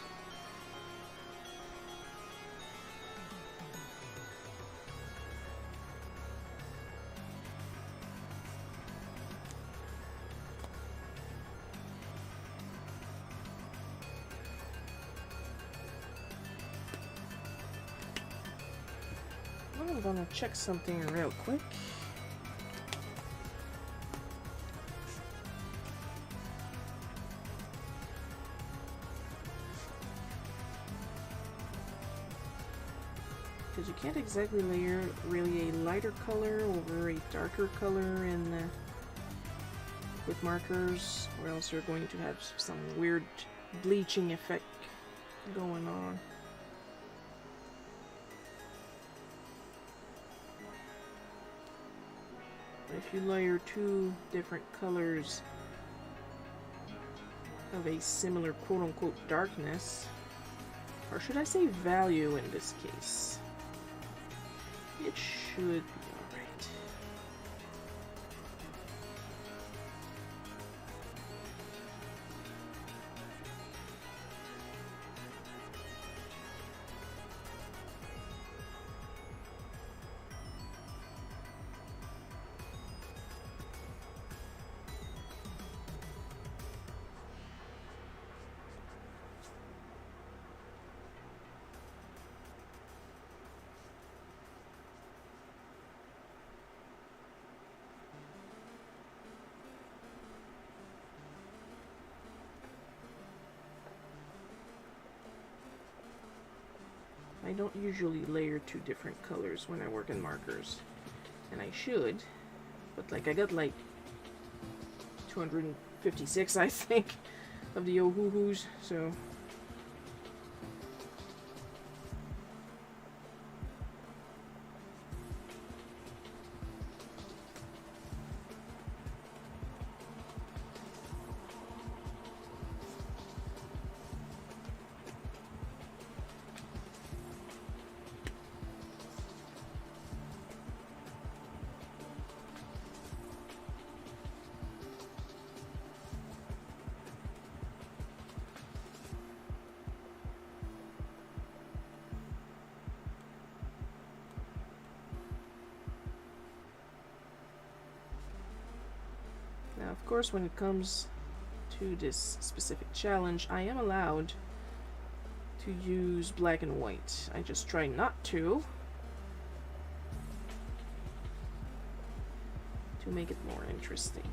I'm gonna check something real quick. Because you can't exactly layer really a lighter color over a darker color in with markers, or else you're going to have some weird bleaching effect going on. If you layer two different colors of a similar quote-unquote darkness, or should I say value in this case, it should be alright. I don't usually layer two different colors when I work in markers, and I should, but like I got like 256 I think of the oh-hoo-hoos, so now, of course, when it comes to this specific challenge, I am allowed to use black and white. I just try not to make it more interesting,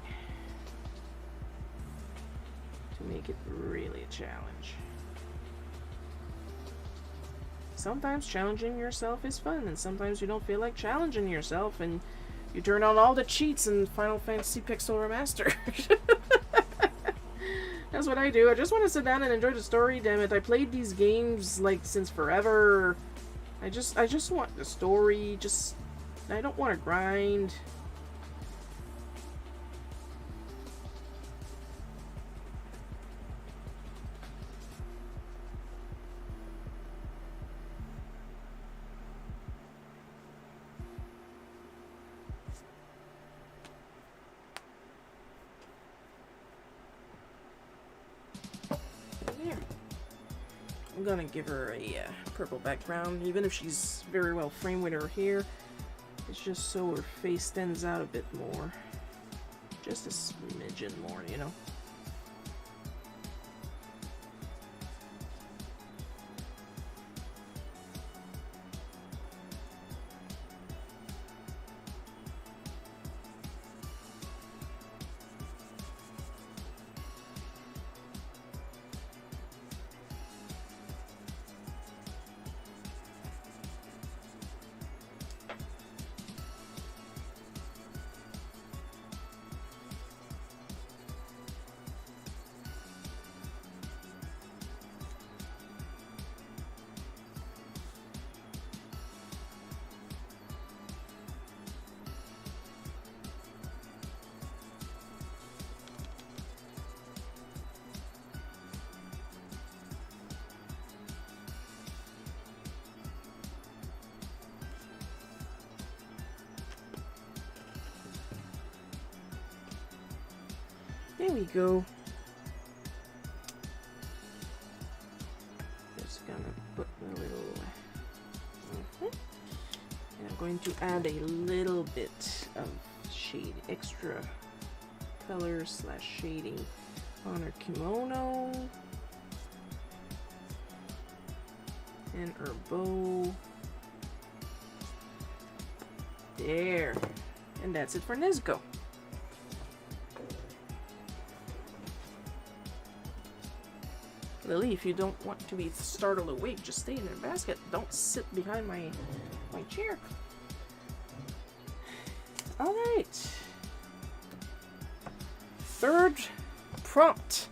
to make it really a challenge. Sometimes challenging yourself is fun, and sometimes you don't feel like challenging yourself, and you turn on all the cheats in Final Fantasy Pixel Remastered. That's what I do. I just want to sit down and enjoy the story, damn it. I played these games, like, since forever. I just want the story, I don't want to grind. I'm gonna give her a purple background, even if she's very well framed with her hair. It's just so her face stands out a bit more. Just a smidgen more, you know? There we go. going to add a little bit of shade, extra color slash shading on her kimono and her bow. There. And that's it for Nezuko. Lily, if you don't want to be startled awake, just stay in the basket. Don't sit behind my chair. Alright. Third prompt.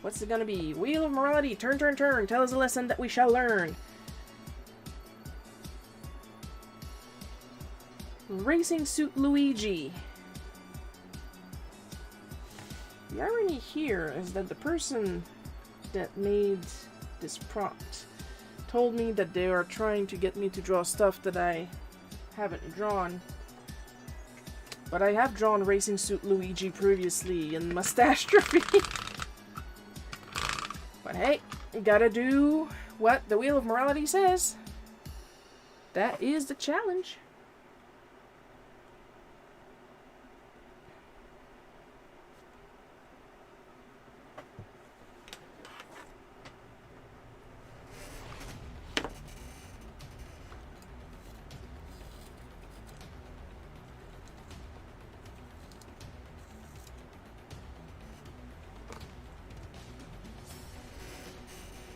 What's it gonna be? Wheel of Morality. Turn, turn, turn. Tell us a lesson that we shall learn. Racing Suit Luigi. The irony here is that the person that made this prompt told me that they are trying to get me to draw stuff that I haven't drawn. But I have drawn Racing Suit Luigi previously in Mustache Trophy. But hey, you gotta do what the Wheel of Morality says. That is the challenge.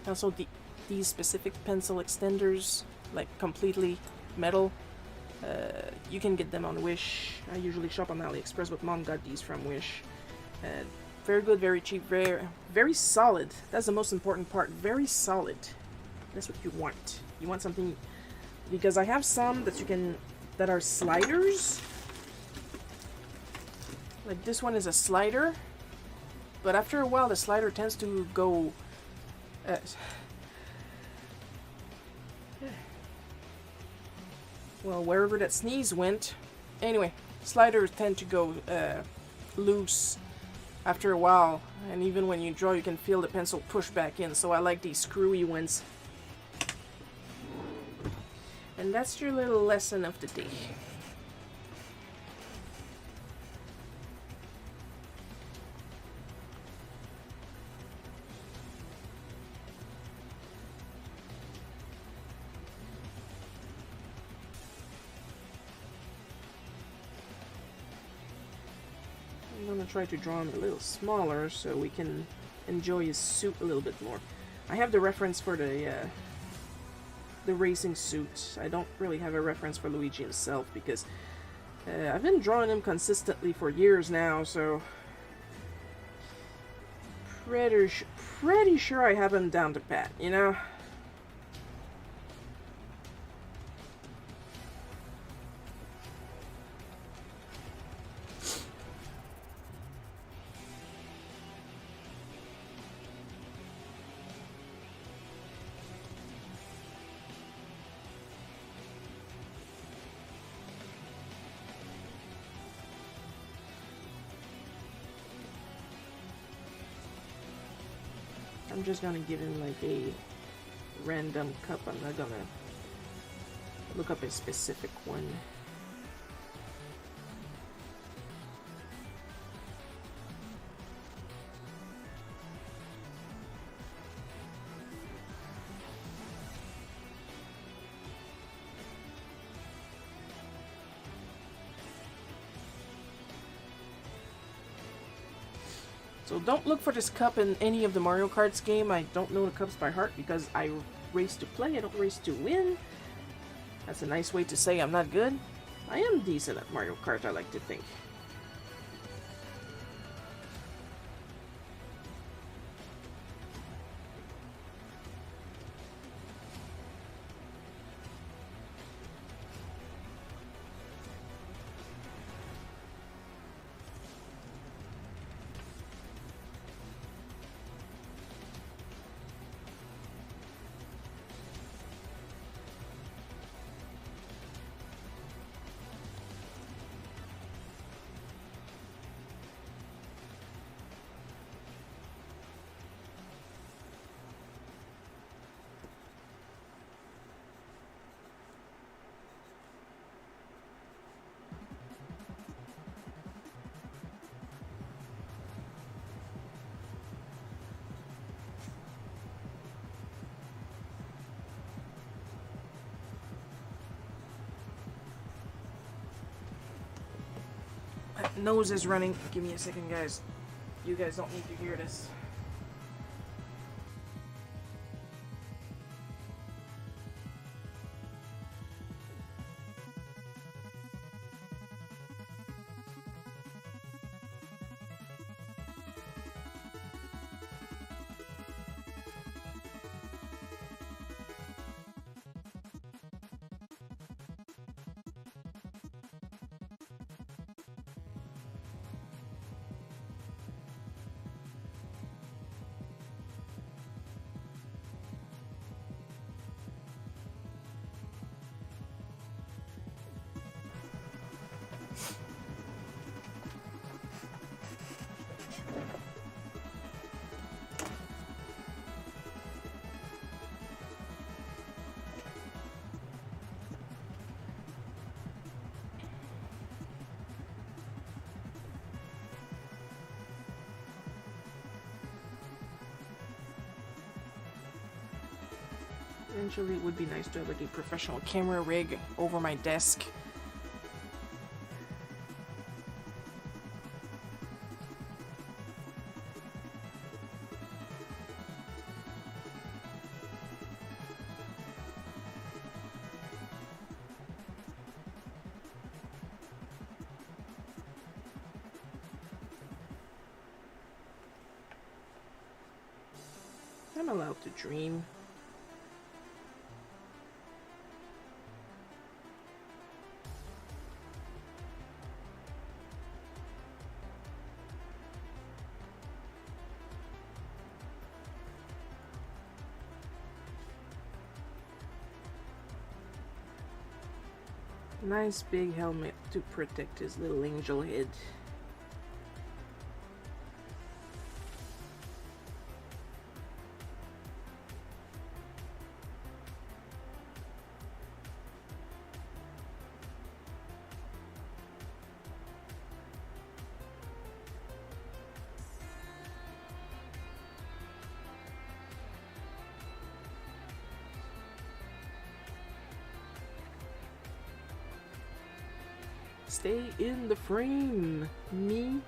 Also, these specific pencil extenders, like completely metal, you can get them on Wish. I usually shop on AliExpress, but Mom got these from Wish. Very good, very cheap, very solid. That's the most important part. Very solid. That's what you want. You want something, because I have some that are sliders. Like this one is a slider, but after a while the slider tends to go well, wherever that sneeze went. Anyway, sliders tend to go loose after a while, and even when you draw you can feel the pencil push back in, so I like these screwy ones. And that's your little lesson of the day. I'm gonna try to draw him a little smaller so we can enjoy his suit a little bit more. I have the reference for the racing suit. I don't really have a reference for Luigi himself because I've been drawing him consistently for years now, so pretty sure I have him down to pat, you know? I'm just gonna give him like a random cup. I'm not gonna look up a specific one. So don't look for this cup in any of the Mario Karts game. I don't know the cups by heart because I race to play, I don't race to win. That's a nice way to say I'm not good. I am decent at Mario Kart, I like to think. nose is running. Give me a second, guys. You guys don't need to hear this. Eventually, it would be nice to have like a professional camera rig over my desk. I'm allowed to dream. Nice big helmet to protect his little angel head. Stay in the frame, me.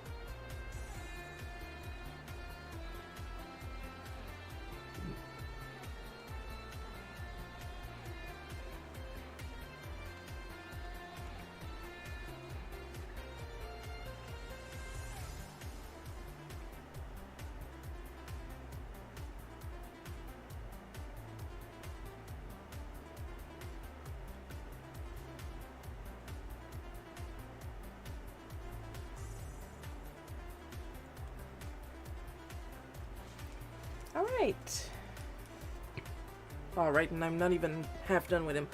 Alright, and I'm not even half done with him.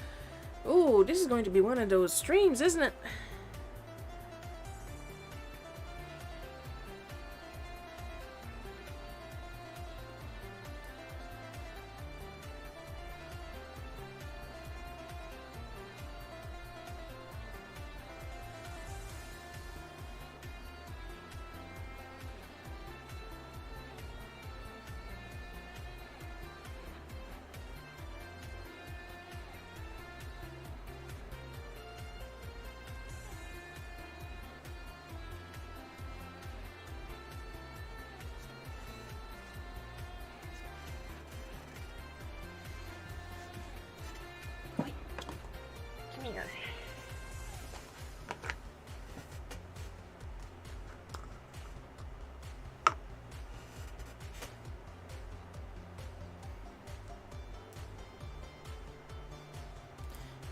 Ooh, this is going to be one of those streams, isn't it? Here.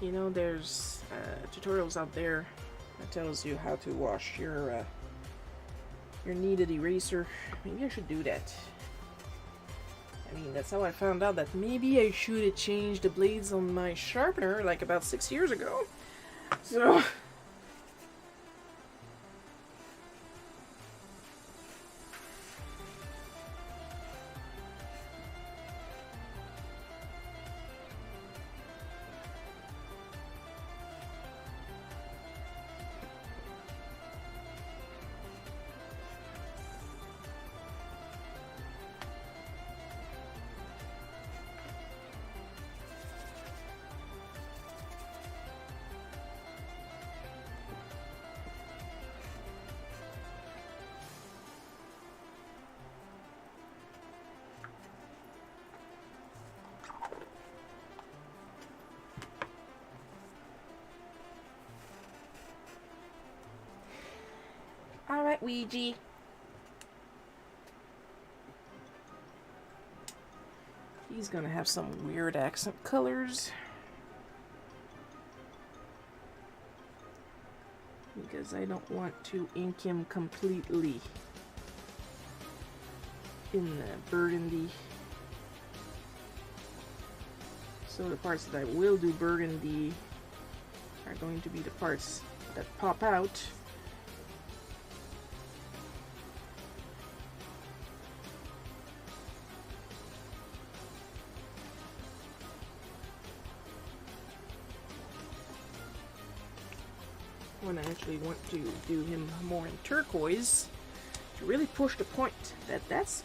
You know, there's tutorials out there that tells you how to wash your kneaded eraser. Maybe I should do that. I mean, that's how I found out that maybe I should have changed the blades on my sharpener like about 6 years ago. So... that, Ouija? He's gonna have some weird accent colors. Because I don't want to ink him completely in the burgundy. So the parts that I will do burgundy are going to be the parts that pop out. When I actually want to do him more in turquoise, to really push the point that that's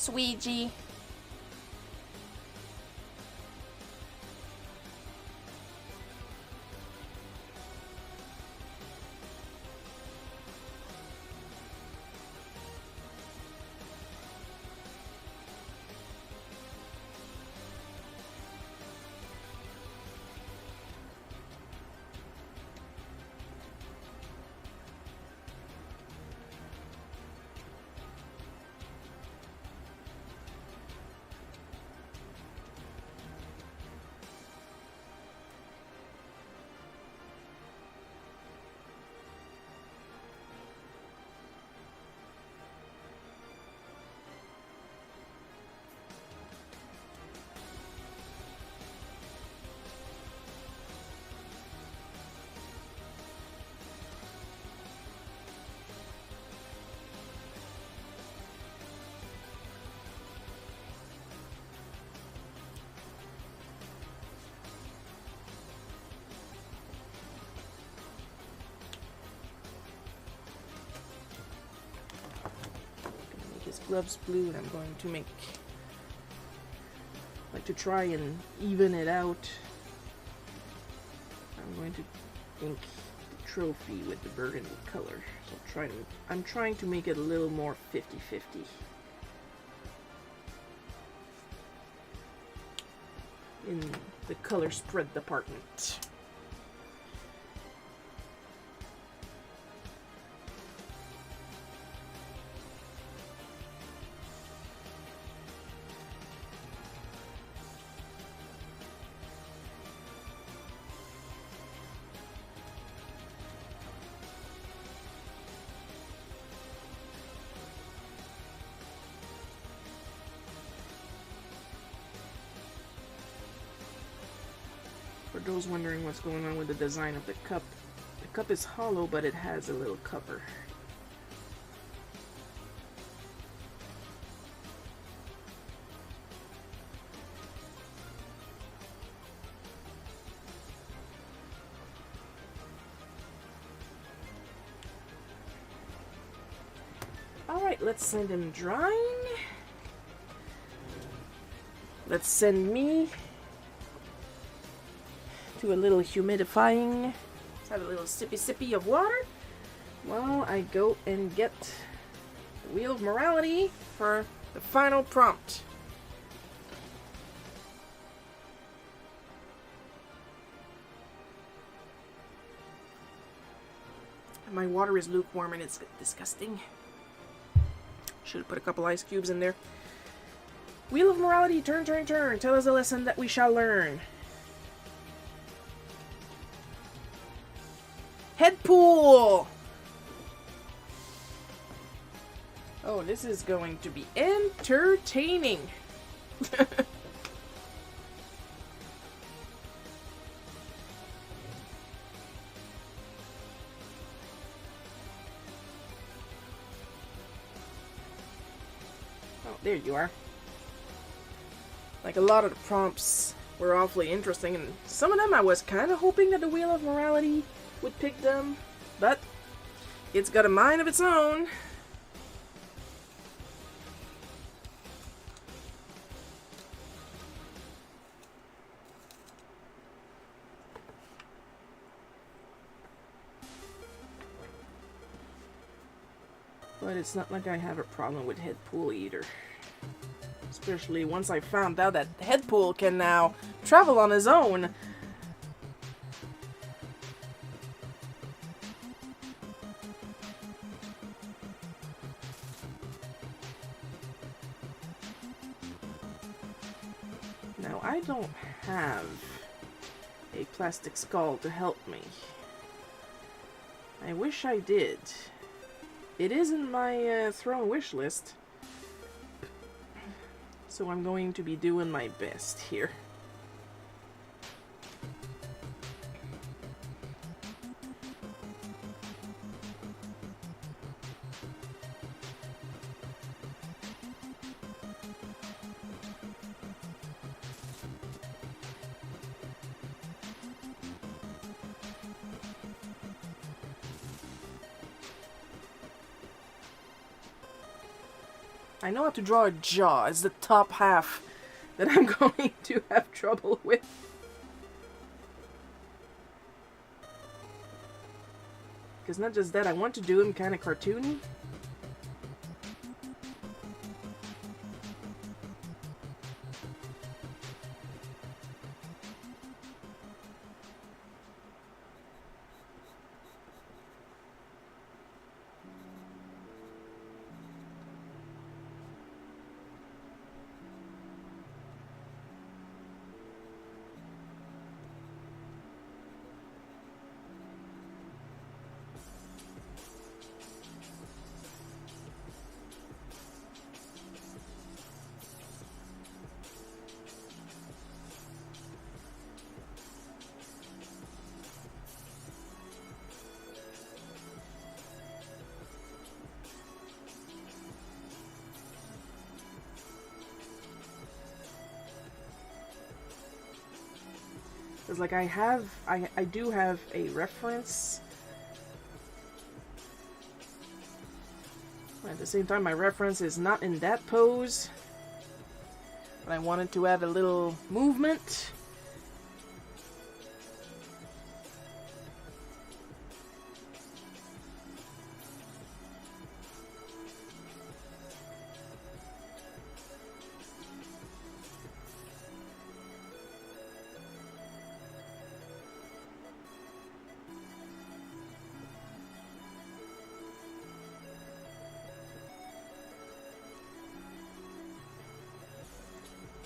Ouija. Gloves blue, and I'm going to try and even it out. I'm going to ink the trophy with the burgundy color. So I'm trying to make it a little more 50-50. In the color spread department. For those wondering what's going on with the design of the cup is hollow, but it has a little cover. Alright, let's send him drying. Let's send me to a little humidifying. Let's have a little sippy of water while I go and get the Wheel of Morality for the final prompt. My water is lukewarm and it's disgusting. Should have put a couple ice cubes in there. Wheel of Morality, turn. Tell us a lesson that we shall learn. Head pool! Oh, this is going to be entertaining. Oh, there you are. Like, a lot of the prompts were awfully interesting, and some of them I was kind of hoping that the Wheel of Morality would pick them, but it's got a mind of its own. But it's not like I have a problem with head pool either. Especially once I found out that head pool can now travel on his own. Now, I don't have a plastic skull to help me. I wish I did. It is in my throne wish list. So I'm going to be doing my best here. I know how to draw a jaw. It's the top half that I'm going to have trouble with. Because not just that, I want to do him kind of cartoony. Because, like, I do have a reference. At the same time, my reference is not in that pose. But I wanted to add a little movement.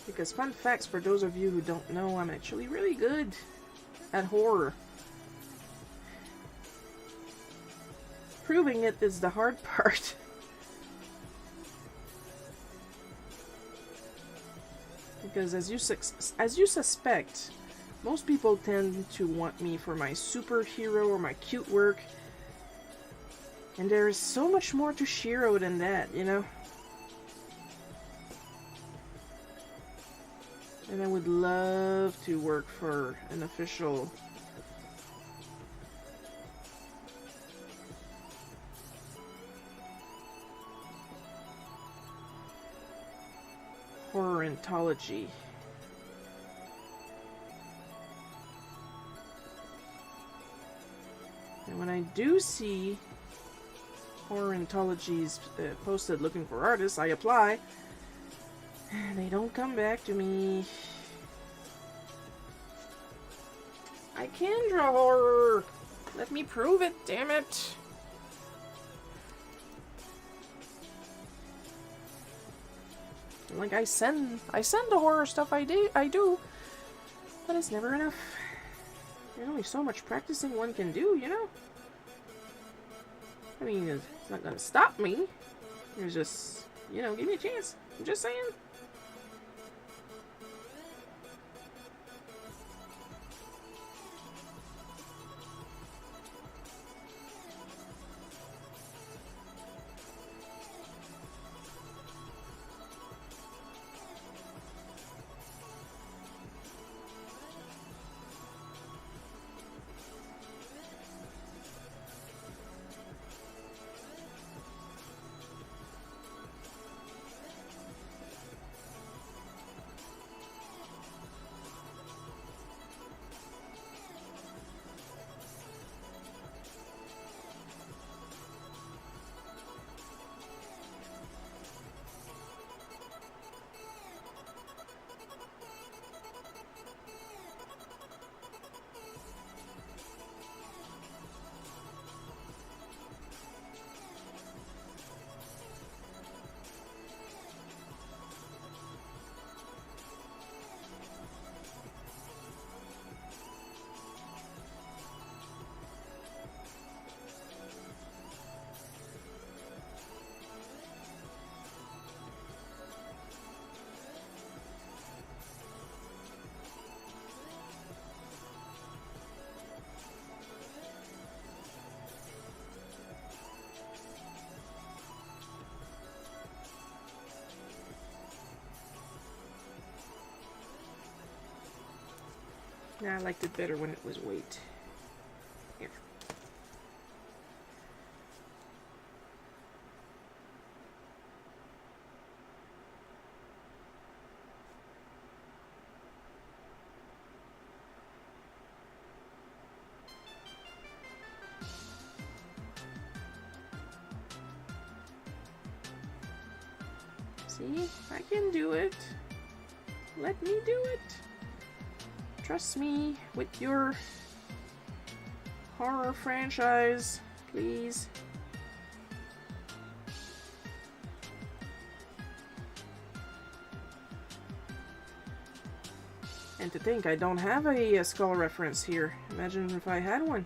Because fun facts for those of you who don't know, I'm actually really good at horror. Proving it is the hard part. Because as you suspect, most people tend to want me for my superhero or my cute work. And there is so much more to Shiro than that, you know? And I would love to work for an official horror anthology. And when I do see horror anthologies posted looking for artists, I apply. They don't come back to me. I can draw horror. Let me prove it, damn it. Like I send the horror stuff I do, but it's never enough. There's only so much practicing one can do, you know? I mean, it's not gonna stop me. It's just, you know, give me a chance. I'm just saying. Nah, I liked it better when it was weight. Here. See? I can do it. Let me do it. Trust me with your horror franchise, please. And to think, I don't have a skull reference here. Imagine if I had one.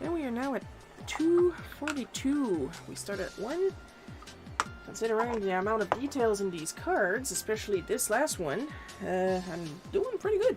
And we are now at 242. We start at 1. Considering the amount of details in these cards, especially this last one, I'm doing pretty good.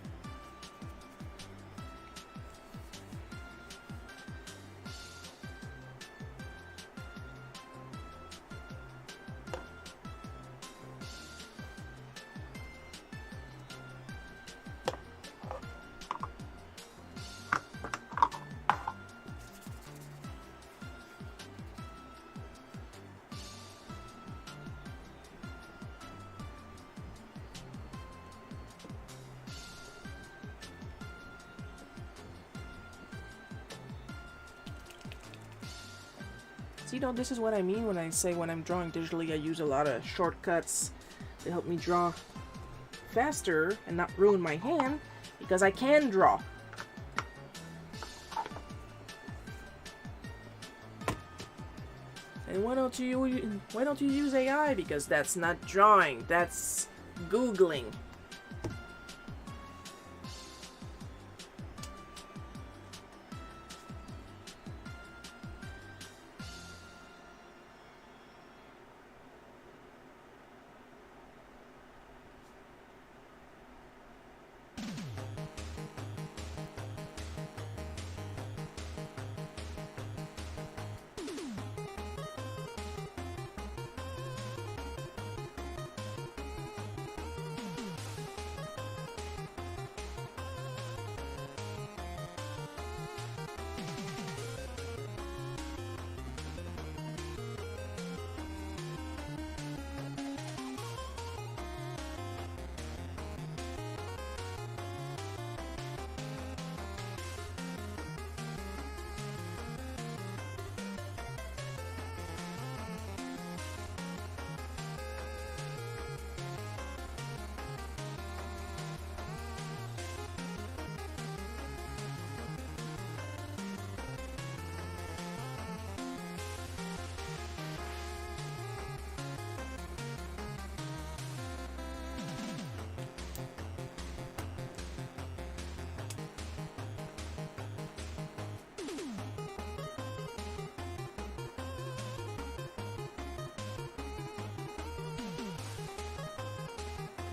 See, though, this is what I mean when I say when I'm drawing digitally, I use a lot of shortcuts to help me draw faster and not ruin my hand, because I can draw. And why don't you use AI? Because that's not drawing, that's Googling.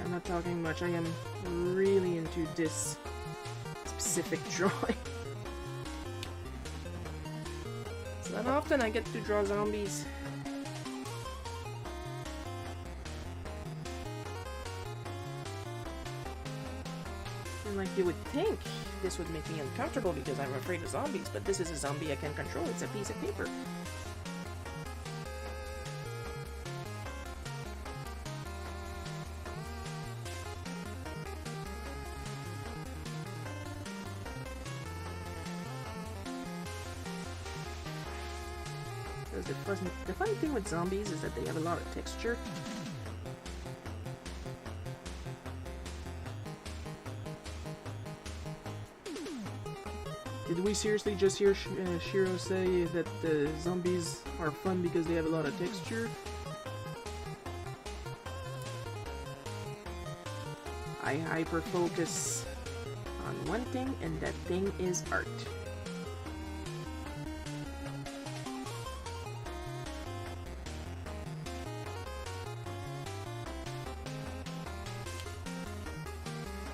I'm not talking much. I am really into this specific drawing. It's not often I get to draw zombies. And like you would think this would make me uncomfortable because I'm afraid of zombies, but this is a zombie I can control. It's a piece of paper. The funny thing with zombies is that they have a lot of texture. Did we seriously just hear Shiro say that zombies are fun because they have a lot of texture? I hyper-focus on one thing, and that thing is art.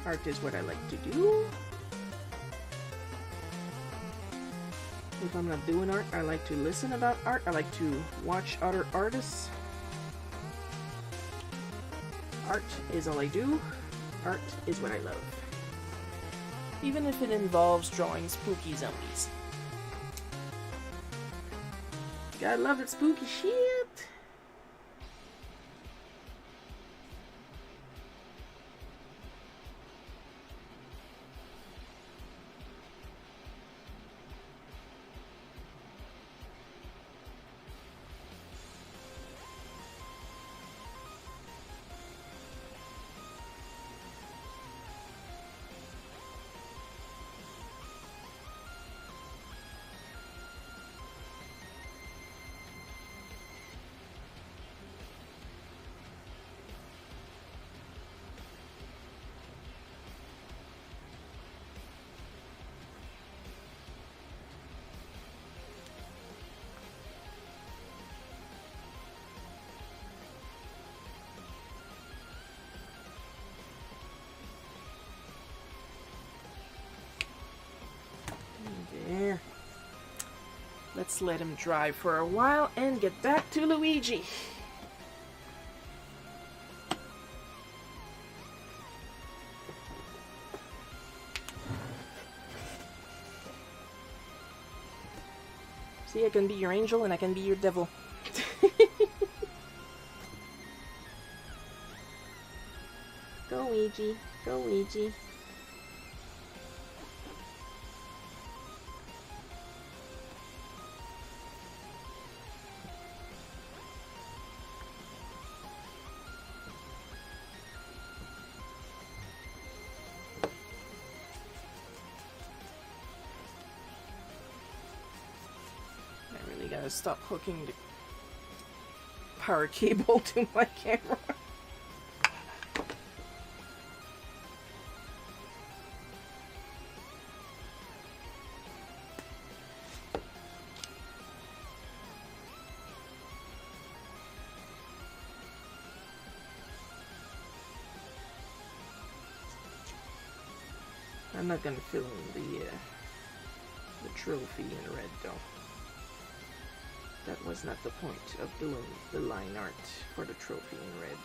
Art is what I like to do. If I'm not doing art, I like to listen about art. I like to watch other artists. Art is all I do. Art is what I love. Even if it involves drawing spooky zombies. Gotta love that spooky shit. There. Let's let him dry for a while and get back to Luigi. See, I can be your angel and I can be your devil. Go, Ouija. Go, Ouija. Gotta stop hooking the power cable to my camera. I'm not gonna fill in the trophy in red though. That was not the point of doing the line art for the trophy in red.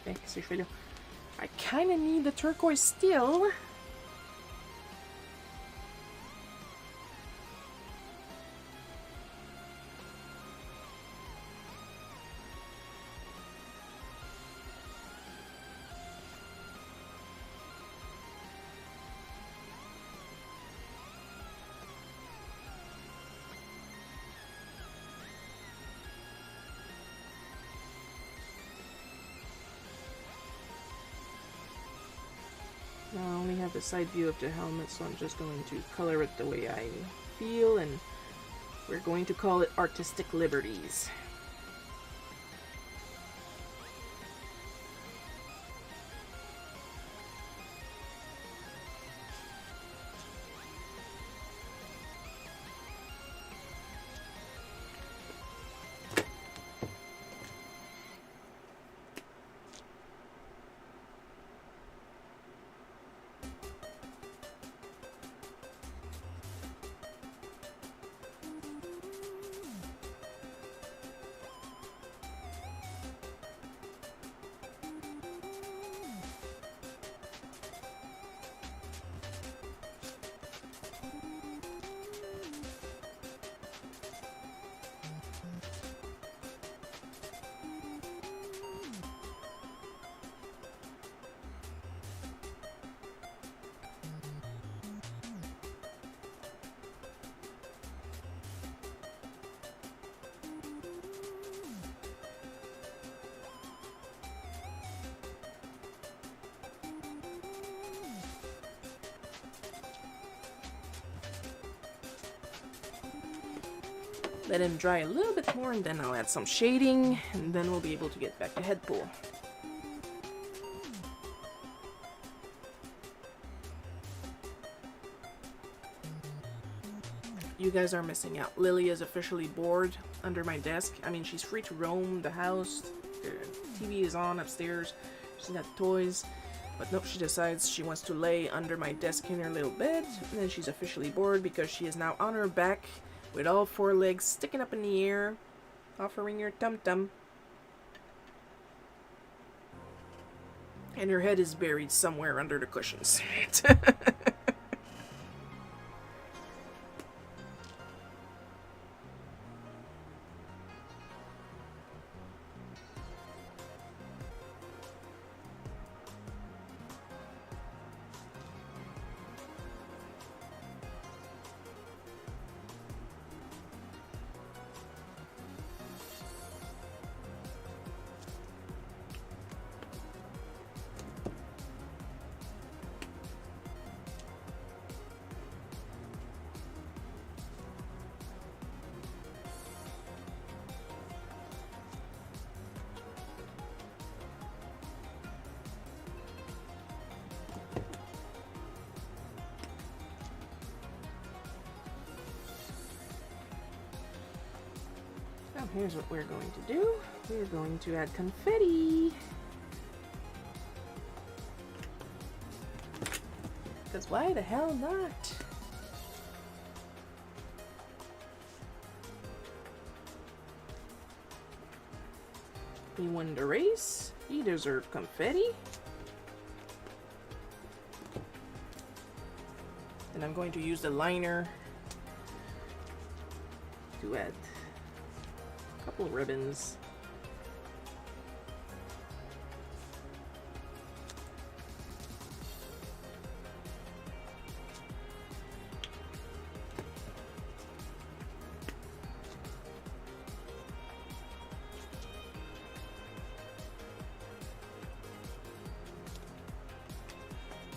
Okay, qu'est-ce que je fais là? I kinda need the turquoise still. I only have the side view of the helmet, so I'm just going to color it the way I feel, and we're going to call it Artistic Liberties. Let him dry a little bit more, and then I'll add some shading, and then we'll be able to get back to head pool. You guys are missing out. Lily is officially bored under my desk. I mean, she's free to roam the house. The TV is on upstairs. She's got toys. But nope, she decides she wants to lay under my desk in her little bed. And then she's officially bored because she is now on her back with all 4 legs sticking up in the air, offering her tum-tum. And her head is buried somewhere under the cushions. Now here's what we're going to do. We're going to add confetti. Because why the hell not? He won the race. He deserved confetti. And I'm going to use the liner to add a couple ribbons.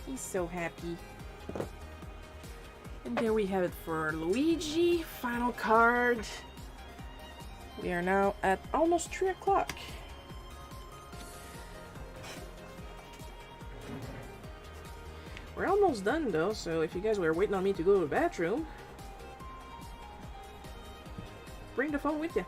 He's so happy. And there we have it for Luigi. Final card. We are now at almost 3 o'clock. We're almost done though, so if you guys were waiting on me to go to the bathroom, bring the phone with you.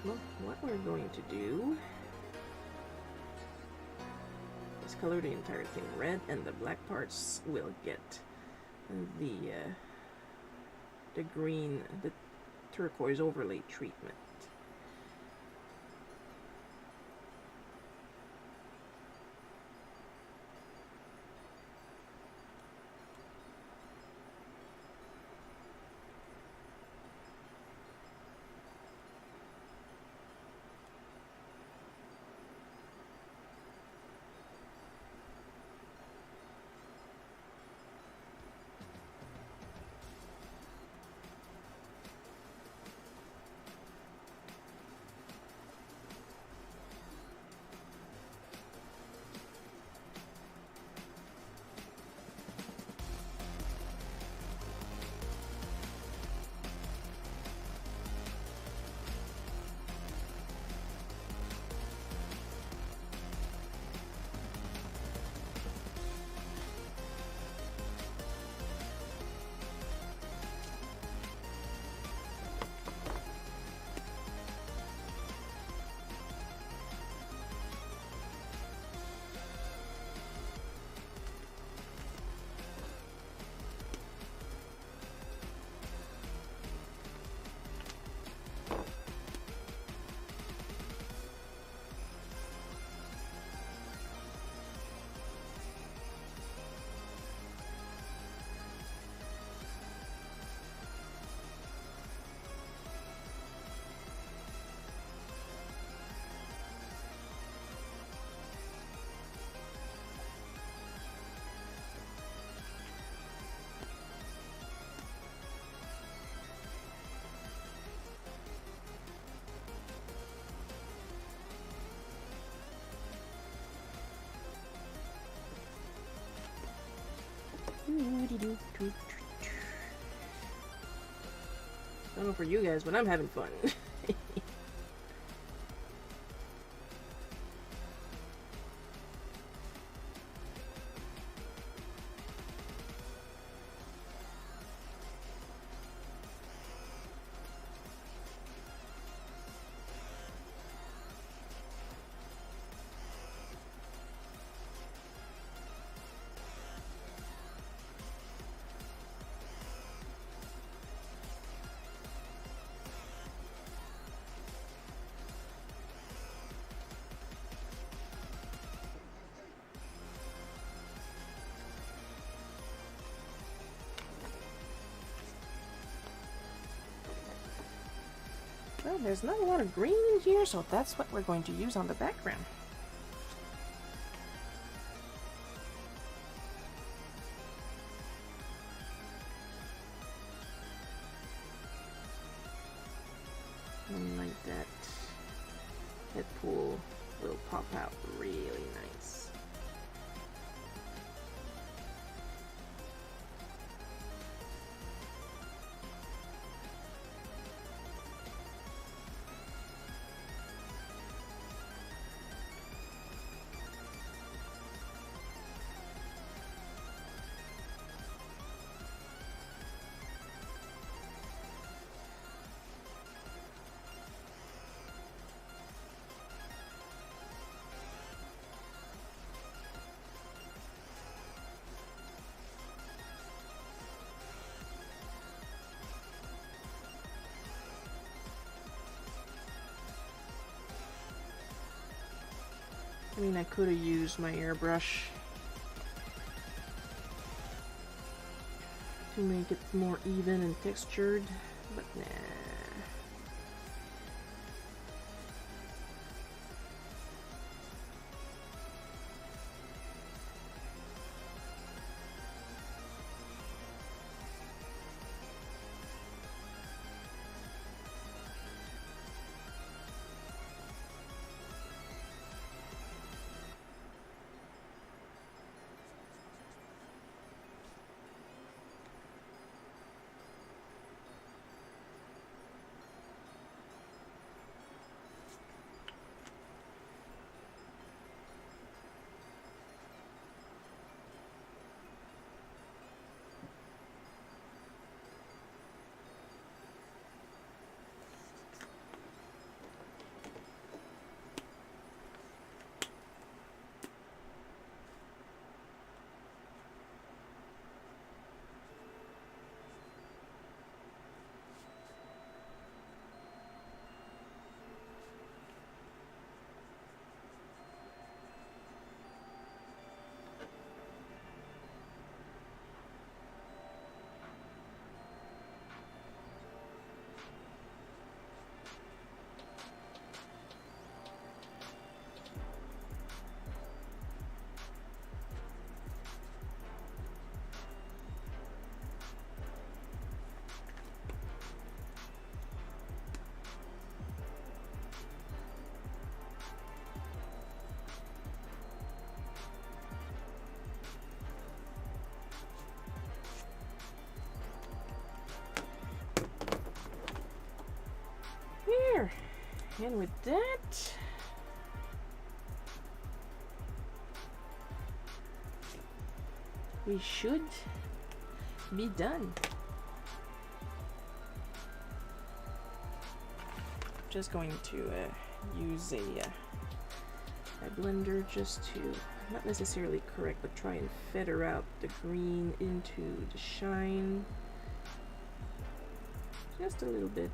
Well, what we're going to do is color the entire thing red, and the black parts will get the green, the turquoise overlay treatment. don't know for you guys, but I'm having fun. Well, there's not a lot of green in here, so that's what we're going to use on the background. And like that, that pool will pop out really nice. I mean, I could have used my airbrush to make it more even and textured, but nah. Here, and with that, we should be done. Just going to use a blender just to, not necessarily correct, but try and feather out the green into the shine. Just a little bit.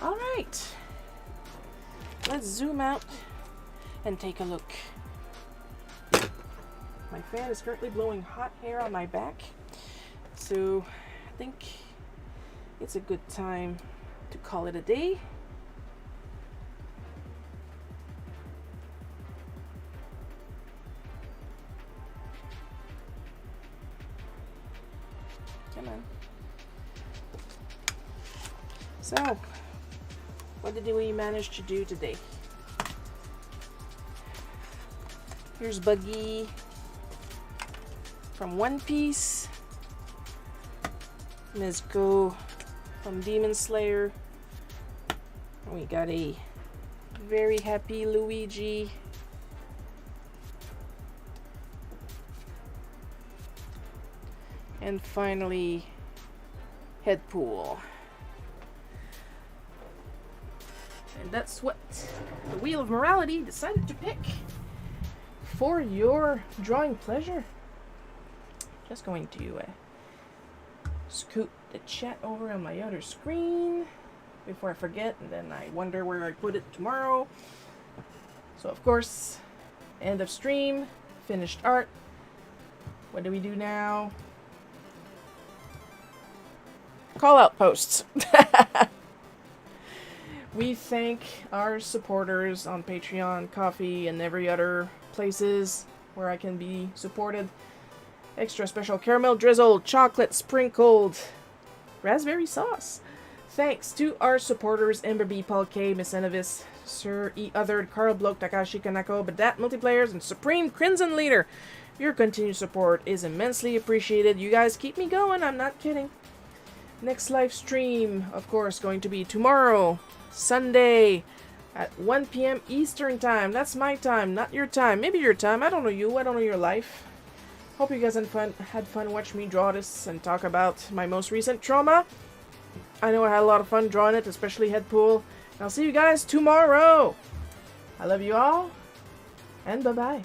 All right, let's zoom out and take a look. My fan is currently blowing hot air on my back, so I think it's a good time to call it a day. Come on. So, what did we manage to do today? Here's Buggy from One Piece. Nezuko from Demon Slayer. And we got a very happy Luigi. And finally, Headpool. And that's what the Wheel of Morality decided to pick for your drawing pleasure. Just going to scoot the chat over on my other screen before I forget, and then I wonder where I put it tomorrow. So of course, end of stream, finished art. What do we do now? Call out posts. We thank our supporters on Patreon, Ko-fi, and every other places where I can be supported. Extra special caramel drizzled, chocolate sprinkled, raspberry sauce. Thanks to our supporters Ember B, Paul K, Miss Enovis, Sir E. Othered, Carl Bloke, Takashi Kanako, Badat Multiplayers, and Supreme Crimson Leader. Your continued support is immensely appreciated. You guys keep me going, I'm not kidding. Next live stream, of course, going to be tomorrow, Sunday, at 1 p.m. Eastern Time. That's my time, not your time. Maybe your time. I don't know you. I don't know your life. Hope you guys had fun watching me draw this and talk about my most recent trauma. I know I had a lot of fun drawing it, especially Headpool. I'll see you guys tomorrow. I love you all, and bye-bye.